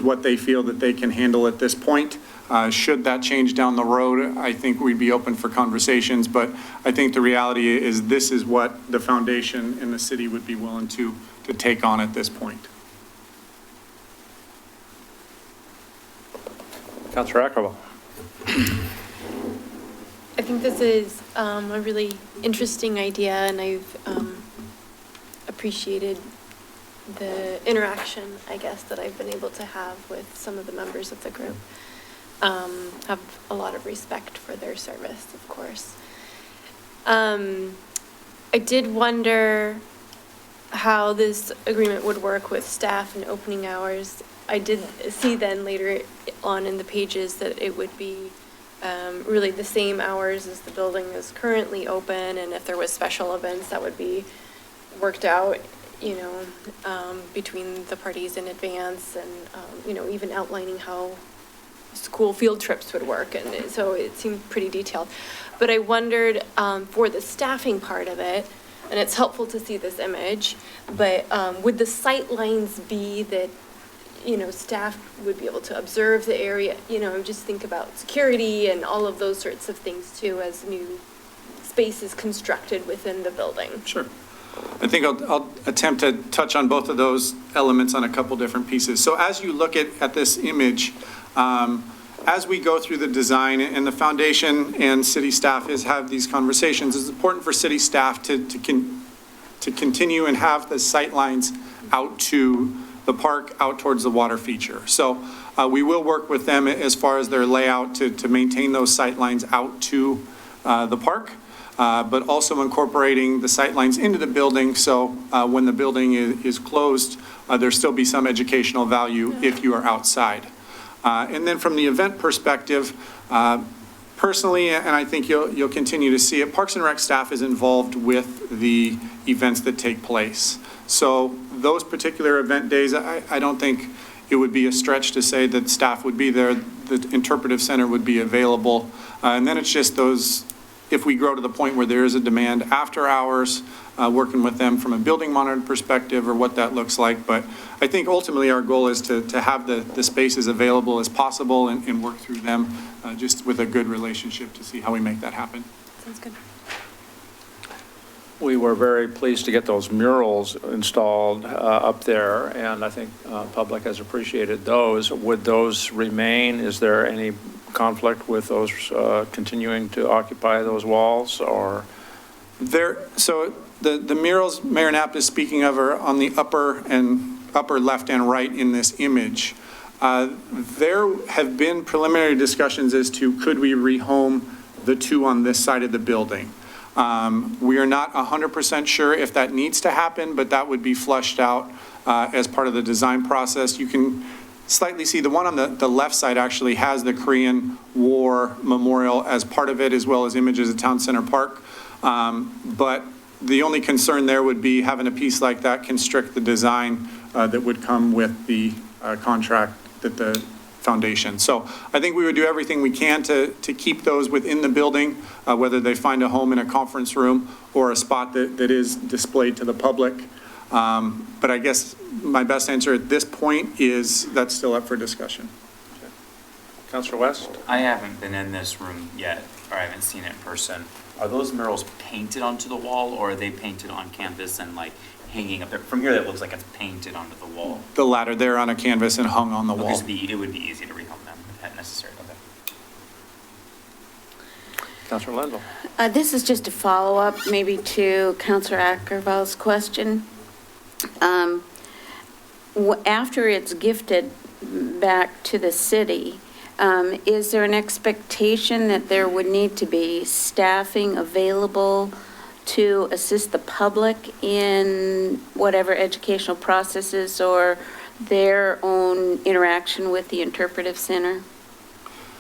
what they feel that they can handle at this point. Should that change down the road, I think we'd be open for conversations, but I think the reality is this is what the foundation and the city would be willing to take on at this point. Councilor Ackerwell. I think this is a really interesting idea, and I've appreciated the interaction, I guess, that I've been able to have with some of the members of the group. Have a lot of respect for their service, of course. I did wonder how this agreement would work with staff and opening hours. I did see then later on in the pages that it would be really the same hours as the building is currently open, and if there was special events that would be worked out, you know, between the parties in advance, and you know, even outlining how school field trips would work, and so it seemed pretty detailed. But I wondered for the staffing part of it, and it's helpful to see this image, but would the sight lines be that, you know, staff would be able to observe the area, you know, just think about security and all of those sorts of things too as new space is constructed within the building? Sure. I think I'll attempt to touch on both of those elements on a couple different pieces. So as you look at this image, as we go through the design, and the foundation and city staff have these conversations, it's important for city staff to continue and have the sight lines out to the park, out towards the water feature. So we will work with them as far as their layout to maintain those sight lines out to the park, but also incorporating the sight lines into the building, so when the building is closed, there'll still be some educational value if you are outside. And then from the event perspective, personally, and I think you'll continue to see it, Parks and Rec staff is involved with the events that take place. So those particular event days, I don't think it would be a stretch to say that staff would be there, the interpretive center would be available. And then it's just those, if we grow to the point where there is a demand after hours, working with them from a building monitor perspective or what that looks like. But I think ultimately our goal is to have the spaces available as possible and work through them just with a good relationship to see how we make that happen. Sounds good. We were very pleased to get those murals installed up there, and I think public has appreciated those. Would those remain? Is there any conflict with those continuing to occupy those walls, or? So the murals Mayor Knapp is speaking of are on the upper left and right in this image. There have been preliminary discussions as to could we rehome the two on this side of the building. We are not 100% sure if that needs to happen, but that would be flushed out as part of the design process. You can slightly see the one on the left side actually has the Korean War Memorial as part of it, as well as images of Town Center Park. But the only concern there would be having a piece like that constrict the design that would come with the contract that the foundation. So I think we would do everything we can to keep those within the building, whether they find a home in a conference room or a spot that is displayed to the public. But I guess my best answer at this point is that's still up for discussion. Okay. Councilor West? I haven't been in this room yet, or I haven't seen it in person. Are those murals painted onto the wall, or are they painted on canvas and like hanging up there? From here, it looks like it's painted onto the wall. The latter, they're on a canvas and hung on the wall. It would be easy to rehome them if necessary. Okay. Councilor Linville? This is just a follow-up maybe to Councilor Ackervall's question. After it's gifted back to the city, is there an expectation that there would need to be staffing available to assist the public in whatever educational processes or their own interaction with the interpretive center?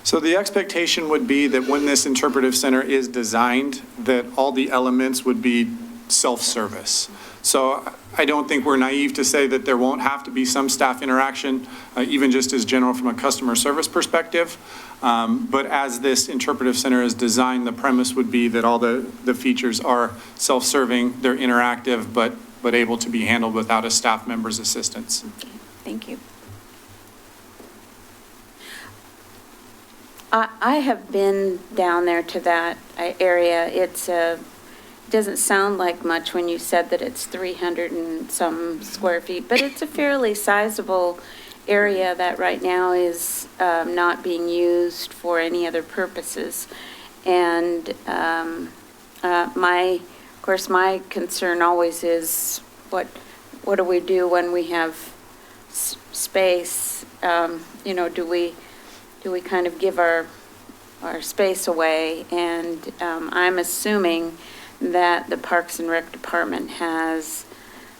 So the expectation would be that when this interpretive center is designed, that all the elements would be self-service. So I don't think we're naive to say that there won't have to be some staff interaction, even just as general from a customer service perspective. But as this interpretive center is designed, the premise would be that all the features are self-serving, they're interactive, but able to be handled without a staff member's assistance. Okay, thank you. I have been down there to that area. It doesn't sound like much when you said that it's 300 and some square feet, but it's a fairly sizable area that right now is not being used for any other purposes. And of course, my concern always is what do we do when we have space? Do we kind of give our space away? And I'm assuming that the Parks and Rec Department has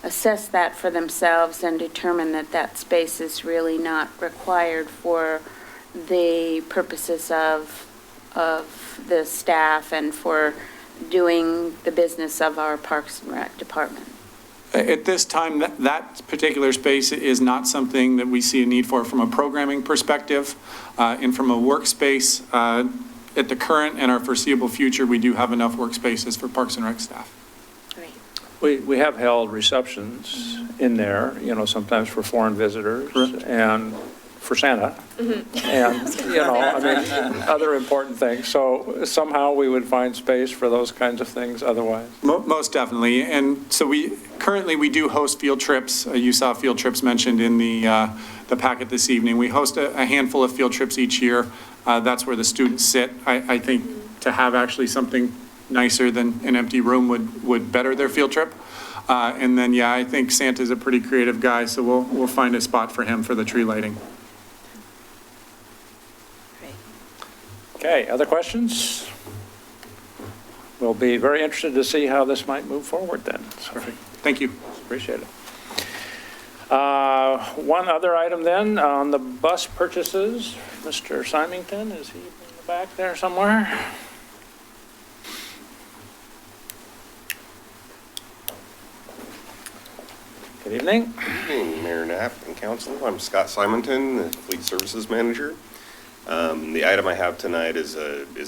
assessed that for themselves and determined that that space is really not required for the purposes of the staff and for doing the business of our Parks and Rec Department. At this time, that particular space is not something that we see a need for from a programming perspective. And from a workspace, at the current and our foreseeable future, we do have enough workspaces for Parks and Rec staff. Great. We have held receptions in there, sometimes for foreign visitors. Correct. And for Santa. And, other important things. So somehow we would find space for those kinds of things otherwise. Most definitely. And so we do host field trips. You saw field trips mentioned in the packet this evening. We host a handful of field trips each year. That's where the students sit. I think to have actually something nicer than an empty room would better their field trip. And then, I think Santa's a pretty creative guy, so we'll find a spot for him for the tree lighting. Okay, other questions? We'll be very interested to see how this might move forward then. Perfect. Thank you. Appreciate it. One other item then, on the bus purchases, Mr. Symington, is he in the Back there somewhere. Good evening. Evening, Mayor Knapp and Council. I'm Scott Simonton, the Fleet Services Manager. The item I have tonight is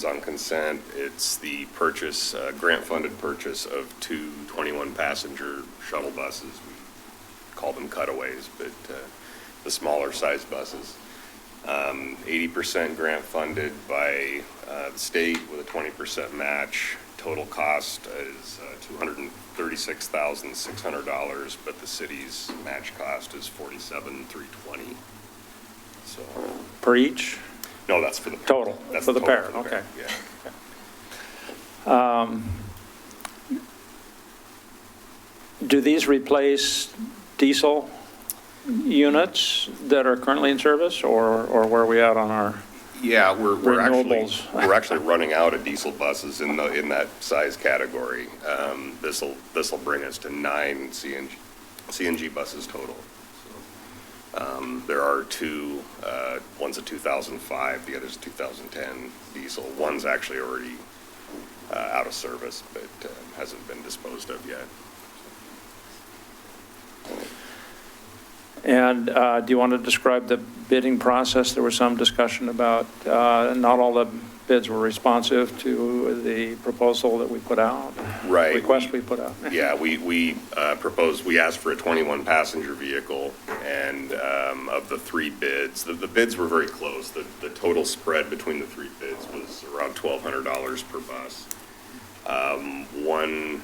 on consent. It's the purchase, grant-funded purchase of two 21-passenger shuttle buses. We call them cutaways, but the smaller size buses. 80% grant-funded by the state with a 20% match. Total cost is $236,600, but the city's match cost is $47,320. So, Per each? no, that's for the Total, That's for the pair, total for okay. Yeah. Do these replace diesel units that are currently in service, or where are we at on our? Yeah, we're Renewables. actually running out of diesel buses in that size category. This'll bring us to 9 CNG buses total. There are two, one's a 2005, the other's a 2010 diesel. One's actually already out of service, but hasn't been disposed of yet. And do you want to describe the bidding process? There was some discussion about not all the bids were responsive to the proposal that we put out. Right. Request we put out. Yeah, we proposed, we asked for a 21-passenger vehicle, and of the three bids, the bids were very close. The total spread between the three bids was around $1,200 per bus. One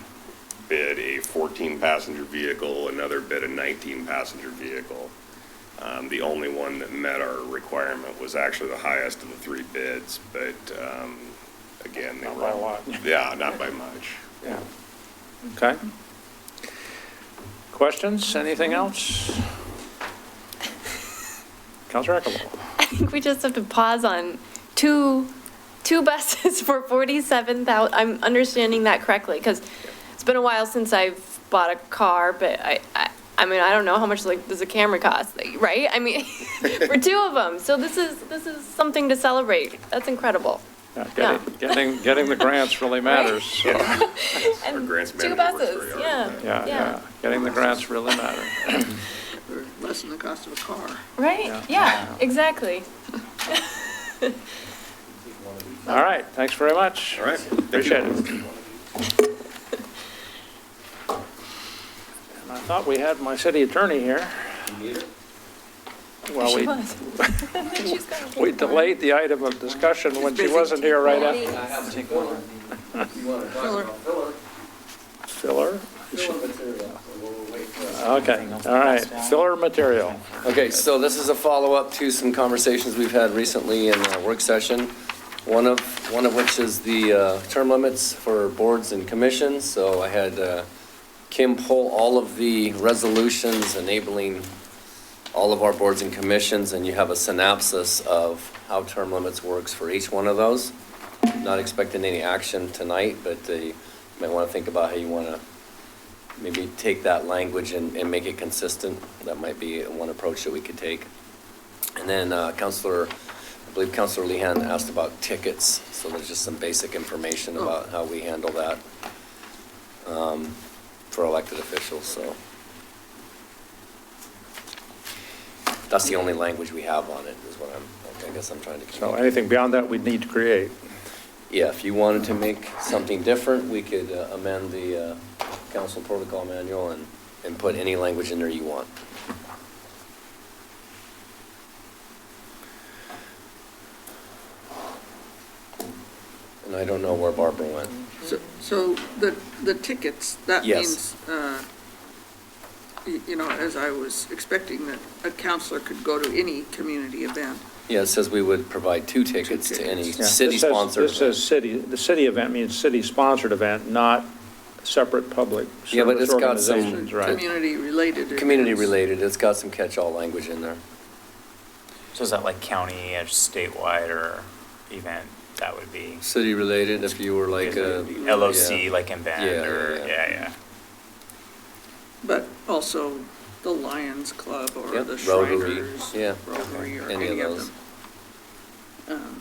bid a 14-passenger vehicle, another bid a 19-passenger vehicle. The only one that met our requirement was actually the highest of the three bids, but again, they Not were. by a lot. Yeah, not by much. Yeah. Okay. Questions? Anything else? Counselor Eckelbo. I think we just have to pause on two buses for 47,000. I'm understanding that correctly, because it's been a while since I've bought a car, but I mean, I don't know how much does a camera cost, right? I mean, for two of them. So this is something to celebrate. That's incredible. Yeah, getting the grants really matters. So. And grants two manager works buses, very hard yeah. on Yeah. Getting the grants really matter. Or less than the cost of a car. Right? Yeah, exactly. All right, thanks very much. All right. Appreciate it. And I thought we had my city attorney here. Well, She was. She's got a we delayed the item of discussion when she wasn't here right after. Filler? Okay, all right, filler material. Okay, so this is a follow-up to some conversations we've had recently in a work session. One of which is the term limits for boards and commissions. So I had Kim pull all of the resolutions enabling all of our boards and commissions, and you have a synopsis of how term limits works for each one of those. Not expecting any action tonight, but you might want to think about how you want to maybe take that language and make it consistent. That might be one approach that we could take. And then I believe Councilor Lehan asked about tickets, so there's just some basic information about how we handle that for elected officials, so. That's the only language we have on it, is what I guess I'm trying to So communicate. anything beyond that, we'd need to create. Yeah, if you wanted to make something different, we could amend the council protocol manual and put any language in there you want. And I don't know where Barbara went. So the tickets, that Yes. means, you know, as I was expecting, that a counselor could go to any community event. Yeah, it says we would provide 2 tickets to any Yeah, city-sponsored This says city, the city event means city-sponsored event, not separate public Yeah, but service it's got some organizations, right? Community-related. Community-related, it's got some catch-all language in there. So is that like county, statewide, or event? That would be City-related, if you were like a. LOC, yeah. like event, Yeah, or, yeah. yeah. But also the Lions Club or Yep, the Rotary, Shriners. yeah. Rotary or Any of any of those. them.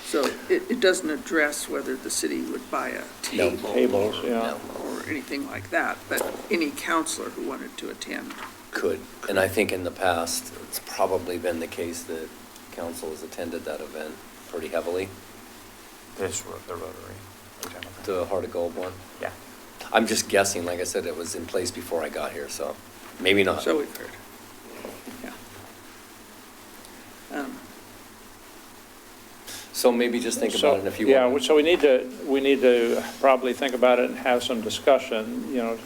So it doesn't address whether the city would buy a No. table. Tables, yeah. Or anything like that, but any counselor who wanted to attend. Could. And I think in the past, it's probably been the case that council has attended that event pretty heavily, This, the Rotary. the Heart of Gold one. Yeah. I'm just guessing, like I said, it was in place before I got here, so maybe not. So we've heard. Yeah. So maybe just think about it if you want. Yeah, so we need to probably think about it and have some discussion, you know,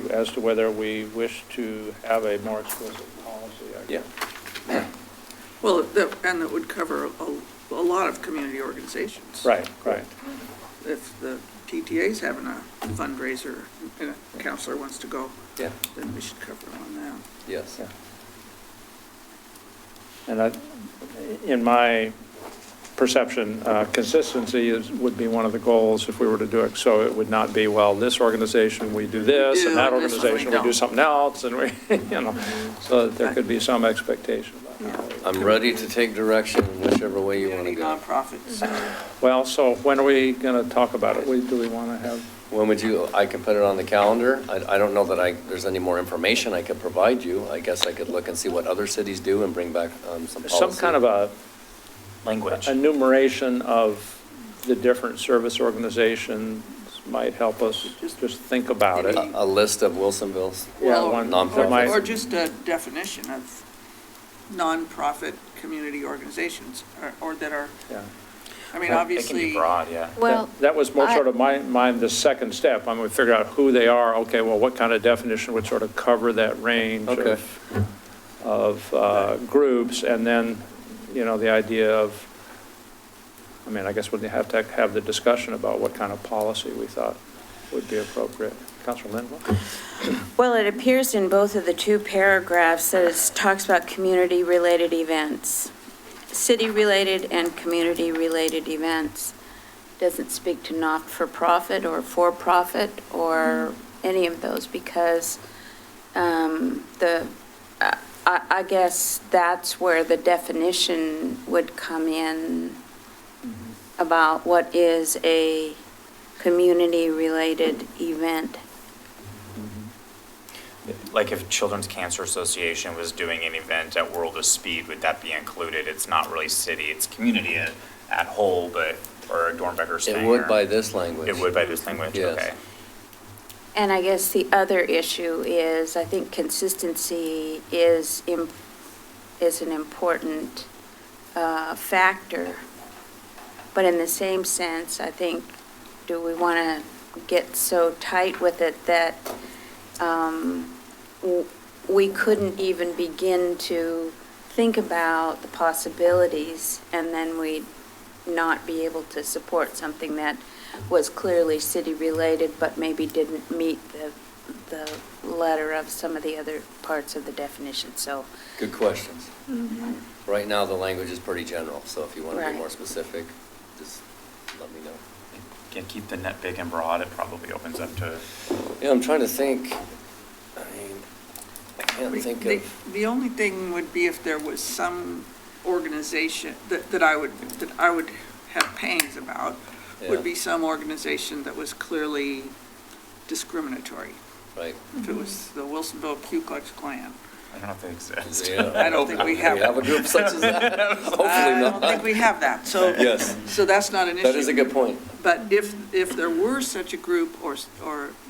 as to whether we wish to have a more explicit policy, I guess. Yeah. Well, and that would cover a lot of community organizations. Right, right. If the PTA's having a fundraiser and a counselor wants to go, Yeah, then we should cover them on that. yes. Yeah. And in my perception, consistency would be one of the goals if we were to do it. So it would not be, well, this organization, we do this, and that Yeah, this one we organization, we do don't. something else, and we, you know, so that there could be some expectation about how. I'm ready to take direction whichever way you want to Community go. nonprofits. Well, so when are we going to talk about it? Do we want to have? When would you, I can put it on the calendar. I don't know that there's any more information I could provide you. I guess I could look and see what other cities do and bring back some policy. Some kind of a Language. enumeration of the different service organizations might help us just think about it. A list of Wilsonville's. Yeah, Well, one- nonprofit. might- Or just a definition of nonprofit community organizations, or that are, Yeah. I mean, It can obviously. be broad, yeah. Well, That was more sort of the second step. I'm going to figure out who they are. Okay, well, what kind of definition would sort of cover that range Okay. of groups? And then, you know, the idea of, I mean, I guess we'd have to have the discussion about what kind of policy we thought would be appropriate. Councilor Linville? well, it appears in both of the two paragraphs that it talks about community-related events. City-related and community-related events. Doesn't speak to not-for-profit or for-profit or any of those, because I guess that's where the definition would come in about what is a community-related event. Like if Children's Cancer Association was doing an event at World of Speed, would that be included? It's not really city, it's community at whole, but, or Dornbecker It thing. would or- by this language. It would by this language, Yes. okay. And I guess the other issue is, I think consistency is an important factor. But in the same sense, I think, do we want to get so tight with it that we couldn't even begin to think about the possibilities, and then we'd not be able to support something that was clearly city-related, but maybe didn't meet the letter of some of the other parts of the definition, so. Good questions. Right now, the language is pretty general, so if you want to be Right. more specific, just let me know. Again, keep the net big and broad, it probably opens up to, Yeah, I'm trying to think. I mean, I can't think The of, the only thing would be if there was some organization that I would have pains about, Yeah. would be some organization that was clearly discriminatory. right. If it was the Wilsonville Ku Klux Klan. I don't know if they exist. Yeah. I don't think we have. We have a group such as that? Hopefully I not. don't think we have that, so. Yes. So that's not an issue. That is a good point. But if there were such a group or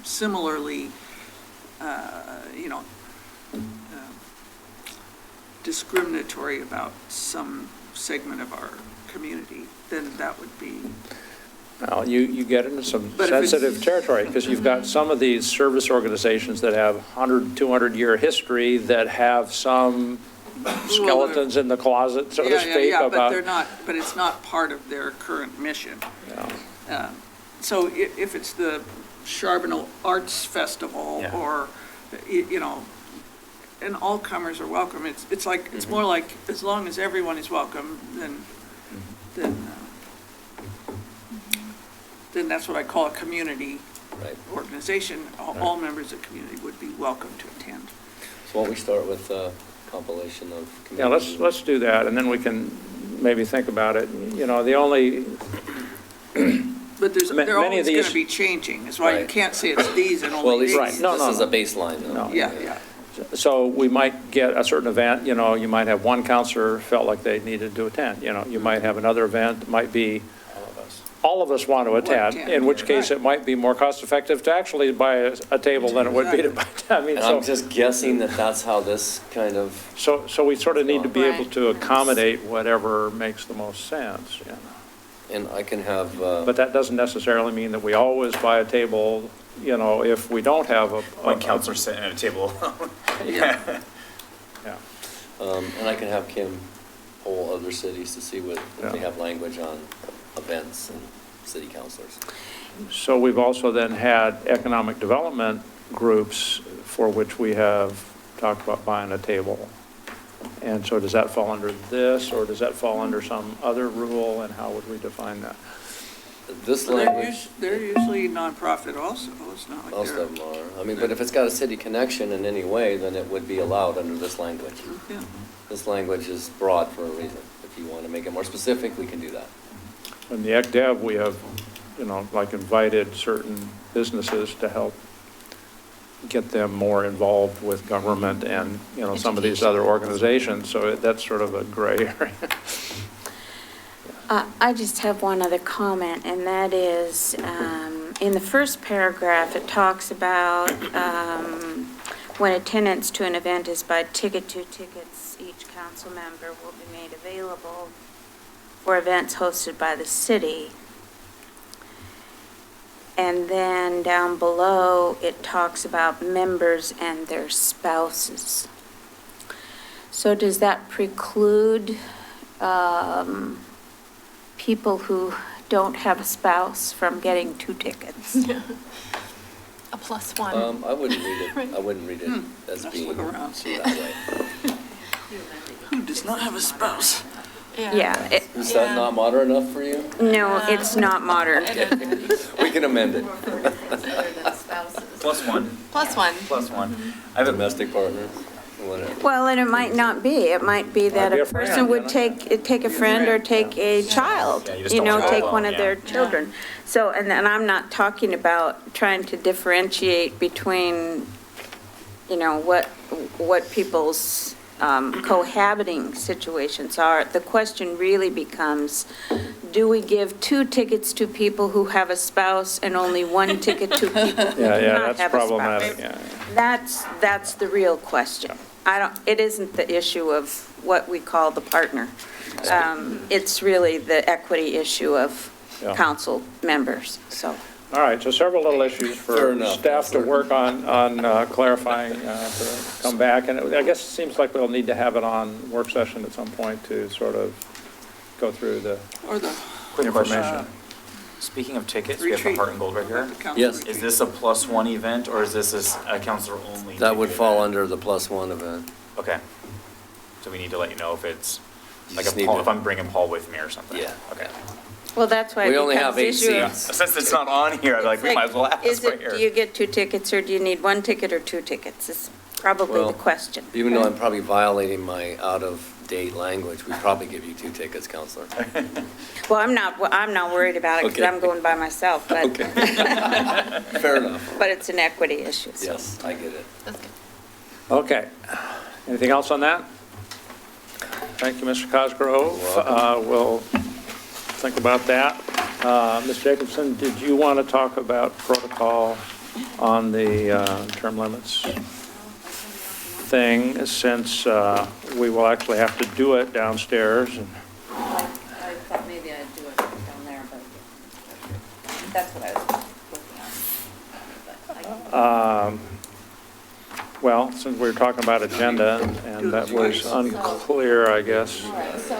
similarly, you know, discriminatory about some segment of our community, then that would be, Well, you get into some But if it's- sensitive territory, because you've got some of these service organizations that have 100, 200-year history that have some skeletons in the closet, so to yeah, speak, but about. they're not, but it's not part of their current mission. Yeah. So if it's the Charbonneau Arts Festival Yeah. or, you know, and all comers are welcome, it's like, it's more like, as long as everyone is welcome, then that's what I call a community Right. organization. All members of the community would be welcome to attend. So why don't we start with compilation of. Yeah, community- let's do that, and then we can maybe think about it. You know, the only, But they're Many of always going these- to be changing, is why you Right. can't say it's these and Well, at only least Right. these. No, this is no. a baseline, though. No. Yeah, yeah. so we might get a certain event, you know, you might have one counselor felt like they needed to attend, you know, you might have another event, it might be all of us want to attend, attend, in which case right. it might be more cost-effective to actually buy a table than it would be to buy, I mean, And I'm so, just guessing that that's how this kind of, so we sort of need to be able Right. to accommodate whatever makes the most sense, you know. and I can have, But that doesn't necessarily mean that we always buy a table, you know, if we don't have a. When counselors sitting at a table alone. Yeah. and I can have Kim poll other cities to see what, if they Yeah. have language on events and city councilors. So we've also then had economic development groups for which we have talked about buying a table. And so does that fall under this, or does that fall under some other rule, and how would we define that? This Well, language, they're usually nonprofit also, it's not like most they're. of them are. I mean, but if it's got a city connection in any way, then it would be allowed under this language. Yeah. This language is broad for a reason. If you want to make it more specific, we can do that. In the ECDev, we have, you know, like invited certain businesses to help get them more involved with government and, you know, some of these other organizations, so that's sort of a gray area. I just have one other comment, and that is, in the first paragraph, it talks about when attendance to an event is by ticket, 2 tickets, each council member will be made available for events hosted by the city. And then down below, it talks about members and their spouses. So does that preclude people who don't have a spouse from getting 2 tickets? A +1. I wouldn't read it, I wouldn't read it as Let's being look around, see that way. Who does not have a spouse? Yeah, Is that not modern enough for you? no, it's not modern. We can amend it. +1. +1. +1. I have a Domestic partners, whatever. Well, and it might not be. It might be that Might be a a friend, person would you know? take a friend or take a child, Yeah, you just you don't know, want to take go one alone, of their yeah. children. So, and I'm not talking about trying to differentiate between, you know, what people's cohabiting situations are. The question really becomes, do we give 2 tickets to people who have a spouse and only 1 ticket to people who do Yeah, yeah, not that's have a spouse? problematic, yeah. That's the real question. It isn't the issue of what we call the partner. It's really the equity issue of Yeah. council members, so. All right, so several little issues Fair for enough, staff to Counselor. work on clarifying, to come back. And I guess it seems like we'll need to have it on work session at some point to sort of go through the Or the Quick question. information. Speaking of tickets, we have the retreat. Heart and Gold right here. the council Yes. retreat. Is this a +1 event, or is this a counselor only? That would ticket fall event? under the +1 event. Okay. So we need to let you know if it's, You like just if need Paul, to- if I'm bringing Paul with me or something. Yeah. Okay. Well, that's why it We only becomes have 8 issue of- seats. Since it's not on here, I'd be like, we might as well ask Is right it, here. do you get 2 tickets, or do you need 1 ticket or 2 tickets? Is probably Well, the question. Even though I'm probably violating my out-of-date language, we'd probably give you 2 tickets, Counselor. Well, I'm not worried about it, because Okay. I'm going by myself, but, Okay. Fair enough. but it's an equity issue, so. Yes, I get it. Okay. Anything else on that? Thank you, Mr. Cosgrove. We'll think about that. Ms. Jacobson, did you want to talk about protocol on the term limits thing, since we will actually have to do it downstairs? And I thought maybe I'd do it down there, but that's what I was looking at. Well, since we were talking about agenda, and that was unclear, I guess. All right, so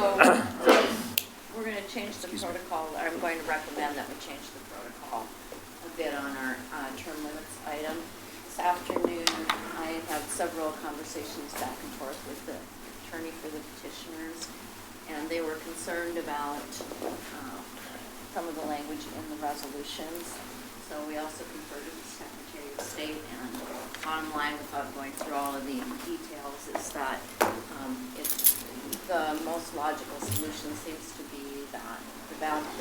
we're going to change the protocol. I'm going to recommend that we change the protocol a bit on our term limits item. This afternoon, I had several conversations back and forth with the attorney for the petitioners, and they were concerned about some of the language in the resolutions. So we also conferred with the Secretary of State, and bottom line, without going through all of the details, is that the most logical solution seems to be that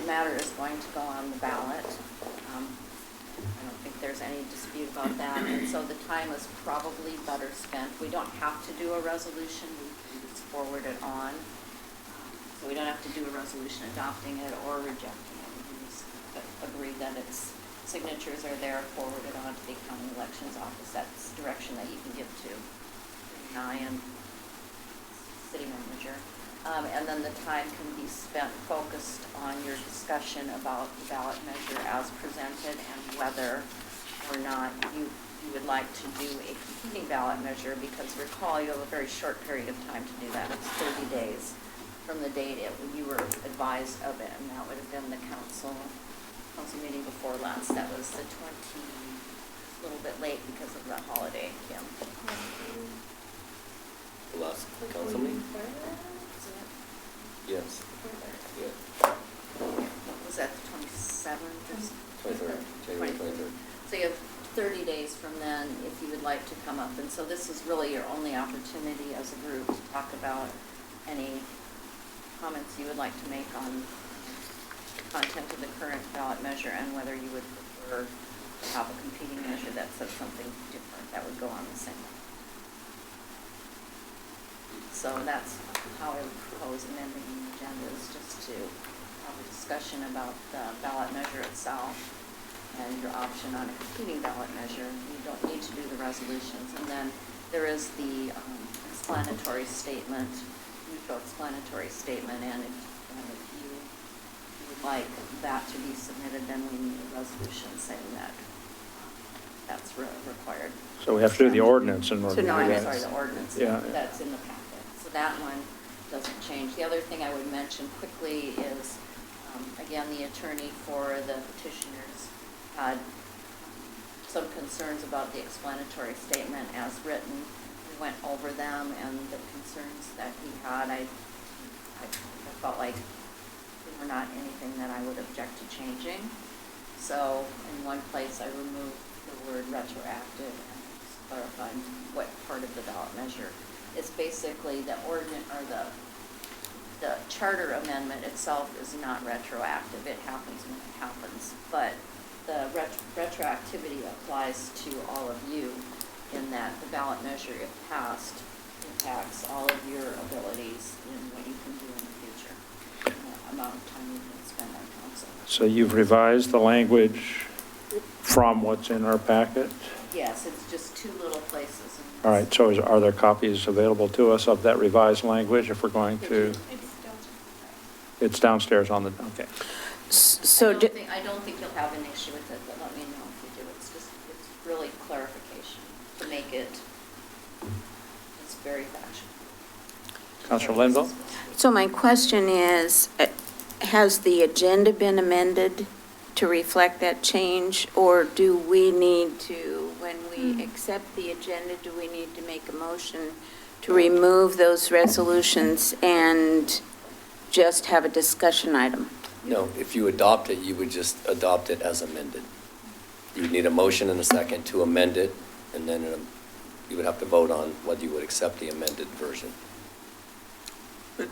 the matter is going to go on the ballot. I don't think there's any dispute about that, and so the time is probably better spent. We don't have to do a resolution, we can just forward it on. So we don't have to do a resolution adopting it or rejecting it. We can just agree that its signatures are there, forwarded on to the county elections office. That's direction that you can give to I and city manager. And then the time can be spent focused on your discussion about the ballot measure as presented and whether or not you would like to do a competing ballot measure, because recall you have a very short period of time to do that. It's 30 days from the date you were advised of it, and that would have been the council meeting before last. That was the 20, a little bit late because of the holiday, Kim. The last council meeting? Yes. Yeah. Was that the 27th or something? 23rd, January 23rd. So you have 30 days from then if you would like to come up. And so this is really your only opportunity as a group to talk about any comments you would like to make on the content of the current ballot measure and whether you would prefer to have a competing measure that says something different that would go on the same. So that's how I would propose amending the agenda, is just to have a discussion about the ballot measure itself and your option on a competing ballot measure. You don't need to do the resolutions. And then there is the explanatory statement, neutral explanatory statement, and if you would like that to be submitted, then we need a resolution saying that that's required. So we have to do the ordinance in order to do No, I'm that. sorry, the ordinance that's in the packet. So that one doesn't change. The other thing I would mention quickly is, again, the attorney for the petitioners had some concerns about the explanatory statement as written. We went over them, and the concerns that he had, I felt like they were not anything that I would object to changing. So in one place, I removed the word retroactive and just clarified what part of the ballot measure. It's basically the ordinance, or the charter amendment itself is not retroactive. It happens when it happens. But the retroactivity applies to all of you in that the ballot measure, if passed, impacts all of your abilities in what you can do in the future, and the amount of time you can spend on council. So you've revised the language from what's in our packet? Yes, it's just two little places. All right, so are there copies available to us of that revised language if we're going to? It's downstairs on the, okay. So, I don't think you'll have an issue with it, but let me know if you do. It's really clarification to make it, it's very factual. Councilor Linville? so my question is, has the agenda been amended to reflect that change? Or do we need to, when we accept the agenda, do we need to make a motion to remove those resolutions and just have a discussion item? No, if you adopt it, you would just adopt it as amended. You would need a motion and a second to amend it, and then you would have to vote on whether you would accept the amended version. But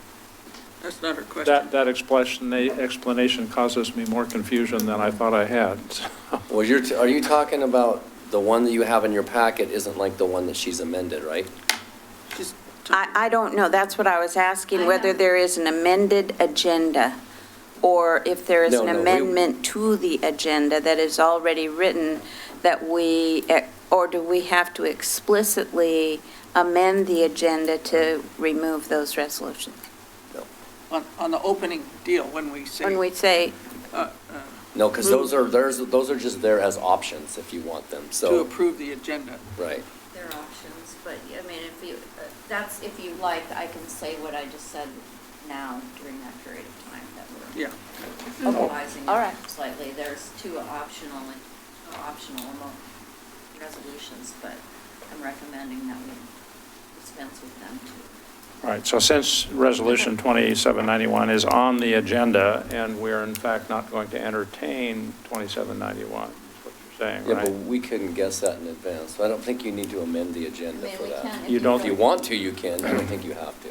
that's not her question. That explanation causes me more confusion than I thought I had. Well, are you talking about the one that you have in your packet isn't like the one that she's amended, right? I don't know, that's what I was asking, whether there is an amended agenda, or if there is an amendment to the agenda that is already written that or do we have to explicitly amend the agenda to remove those resolutions? No. On the opening deal, when we say. No, because those are just there as options if you want them, so. To approve the agenda. Right. They're options, but I mean, if you like, I can say what I just said now during that period of time that we're revising it slightly. There's two optional resolutions, but I'm recommending that we dispense with them too. All right, so since Resolution 2791 is on the agenda, and we're in fact not going to entertain 2791, is what you're saying, Yeah, right? but we couldn't guess that in advance, so I don't think you need to amend the agenda for that. You don't- If you want to, you can, I don't think you have to.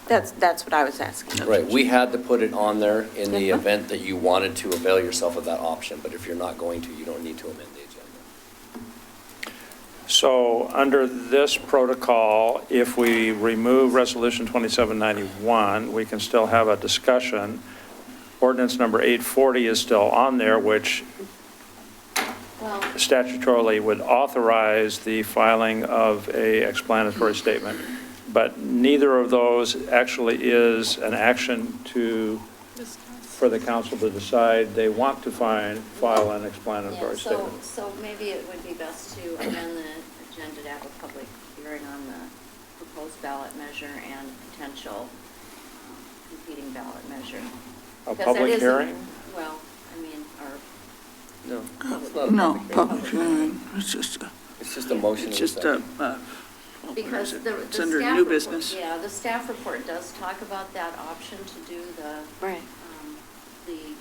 That's what I was asking. Right, we had to put it on there in the event that you wanted to avail yourself of that option, but if you're not going to, you don't need to amend the agenda. So under this protocol, if we remove Resolution 2791, we can still have a discussion. Ordinance number 840 is still on there, which Well, statutorily would authorize the filing of a explanatory statement, but neither of those actually is an action for the council to decide they want to file an yeah, explanatory statement. so maybe it would be best to amend the agenda to have a public hearing on the proposed ballot measure and potential competing ballot measure. A Because that public is hearing? Well, I mean, or No, it's not a No, public hearing. public hearing, it's just a motion. It's and a just second. because the It's under staff new report- business. Yeah, the staff report does talk about that option to do Right. the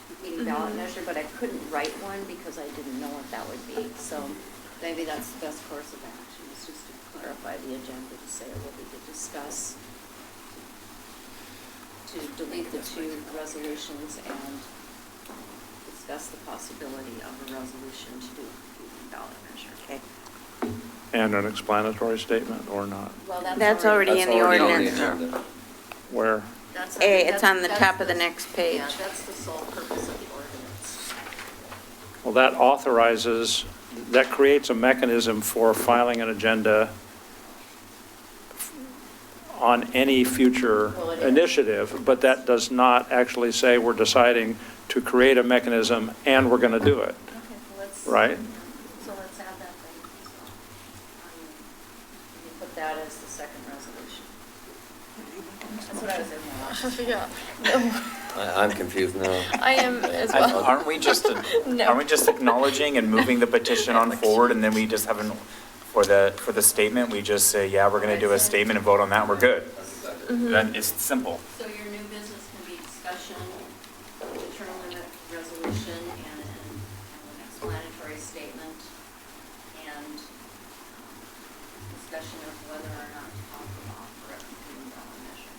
competing ballot measure, but I couldn't write one because I didn't know what that would be. So maybe that's the best course of action, is just to clarify the agenda to say what we could discuss, to delete the two resolutions and discuss the possibility of a resolution to do a competing ballot measure. Okay. And an explanatory statement or not? Well, That's already in the That's already on ordinance. agenda. Where? That's A, it's on the that's top of the next page. Yeah, that's the sole purpose of the ordinance. Well, that authorizes, that creates a mechanism for filing an agenda on any future Well, it is. initiative, but that does not actually say we're deciding to create a mechanism and we're going to do it, Okay, well, let's. right? So let's add that then. You put that as the second resolution. That's what I was in the last. I'm confused now. I am as well. Aren't we just, No. aren't we just acknowledging and moving the petition on forward, and then we just have for the statement, we just say, yeah, we're gonna do a statement and vote on that, and we're good? Then it's simple. So your new business can be discussion, the term limit resolution, and an explanatory statement, and discussion of whether or not to offer a competing ballot measure.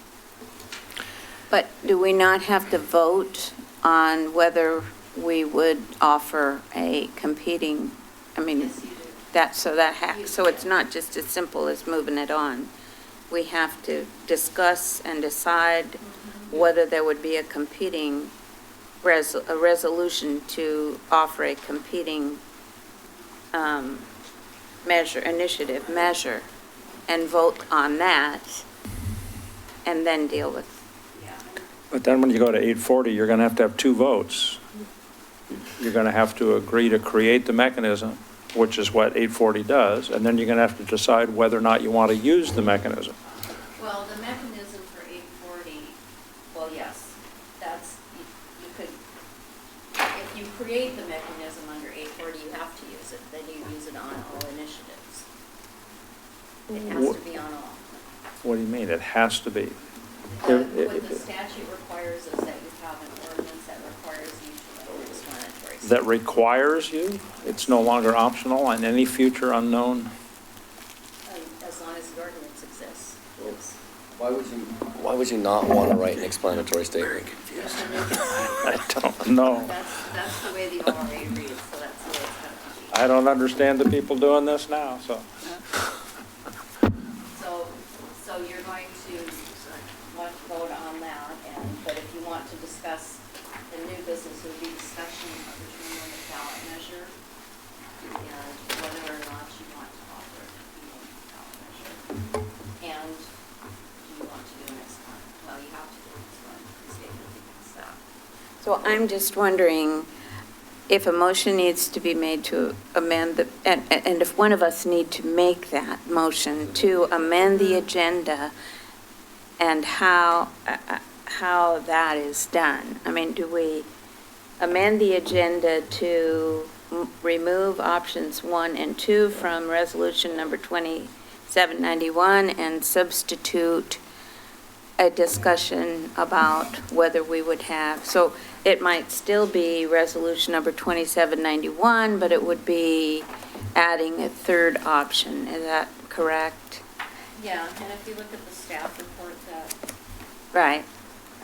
But do we not have to vote on whether we would offer a competing, I mean, Yes, you do. so it's not just as simple as moving it on. We have to discuss and decide whether there would be a competing a resolution to offer a competing measure, and vote on that, and then deal with. But then when you go to 840, you're going to have two votes. You're going to have to agree to create the mechanism, which is what 840 does, and then you're going to have to decide whether or not you want to use the mechanism. Well, the mechanism for 840, well, yes, that's, you could, if you create the mechanism under 840, you have to use it, then you use it on all initiatives. It has to be on all. What do you mean? It has to be. What the statute requires is that you have an ordinance that requires you to write an explanatory statement. That requires you? It's no longer optional on any future unknown? As long as the ordinance exists, yes. Why would you not want to write an explanatory statement? I don't know. That's the way the ORA reads, so that's the way it's going to be. I don't understand the people doing this now, so. So you're going to want to vote on that, but if you want to discuss the new business, it would be discussion of the term limit ballot measure and whether or not you want to offer a competing ballot measure. And do you want to do an explanatory, well, you have to do an explanatory statement against that. So I'm just wondering if a motion needs to be made to amend and if one of us need to make that motion to amend the agenda, and how that is done. I mean, do we amend the agenda to remove options 1 and 2 from resolution number 2791 and substitute a discussion about whether we would have, so it might still be resolution number 2791, but it would be adding a third option. Is that correct? Yeah, and if you look at the staff report that Right,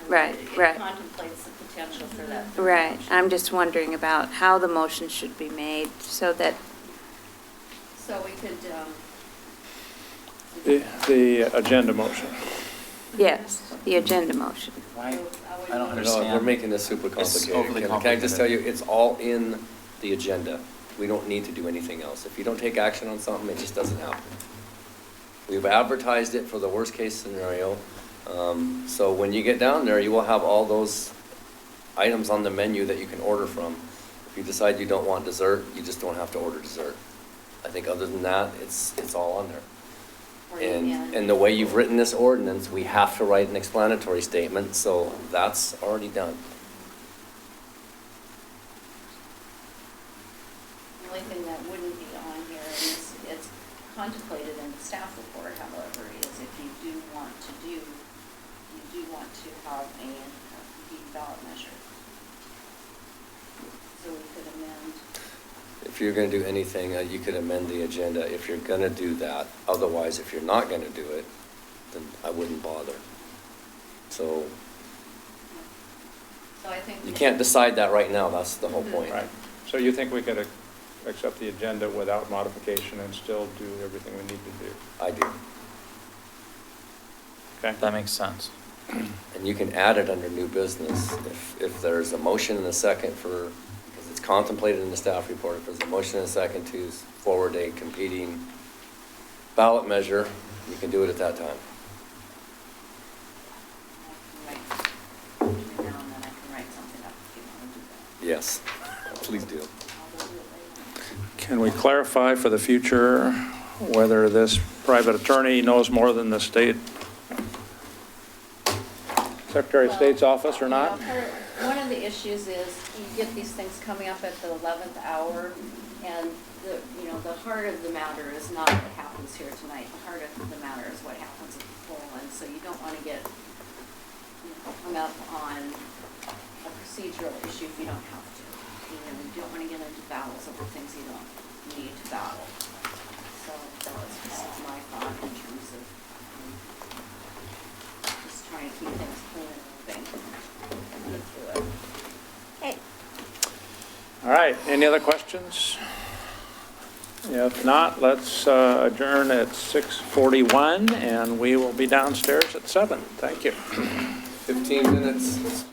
right, It right. contemplates the potential for that. Right, I'm just wondering about how the motion should be made so that, So we could, The agenda motion. yes, the agenda motion. I don't No, understand. we're making this super It's complicated. overly Can I just tell you, complicated. it's all in the agenda. We don't need to do anything else. If you don't take action on something, it just doesn't happen. We've advertised it for the worst-case scenario. So when you get down there, you will have all those items on the menu that you can order from. If you decide you don't want dessert, you just don't have to order dessert. I think other than that, it's all on there. And the way you've written this ordinance, we have to write an explanatory statement, so that's already done. The only thing that wouldn't be on here, and it's contemplated in the staff report, however, is if you do want to have a deed ballot measure. So we could amend, If you're going to do anything, you could amend the agenda if you're going to do that. Otherwise, if you're not going to do it, then I wouldn't bother. So so I think. you can't decide that right now, that's the whole point. Right. So you think we could accept the agenda without modification and still do everything we need to do? I do. Okay? That makes sense. And you can add it under new business if there's a motion and a second for, because it's contemplated in the staff report, if there's a motion and a second to forward a competing ballot measure, you can do it at that time. Between now and then, I can write something up if you want to do that. Yes, please do. I'll go do it later. Can we clarify for the future whether this private attorney knows more than the state Secretary of State's office or not? One of the issues is you get these things coming up at the 11th hour, and the heart of the matter is not what happens here tonight. The heart of the matter is what happens at the poll, and so you don't want to get hung up on a procedural issue if you don't have to. You don't want to get into battles over things you don't need to battle. So that was just my thought in terms of just trying to keep things clean and moving and get through it. Okay. All right, any other questions? If not, let's adjourn at 6:41, and we will be downstairs at 7. Thank you. 15 minutes.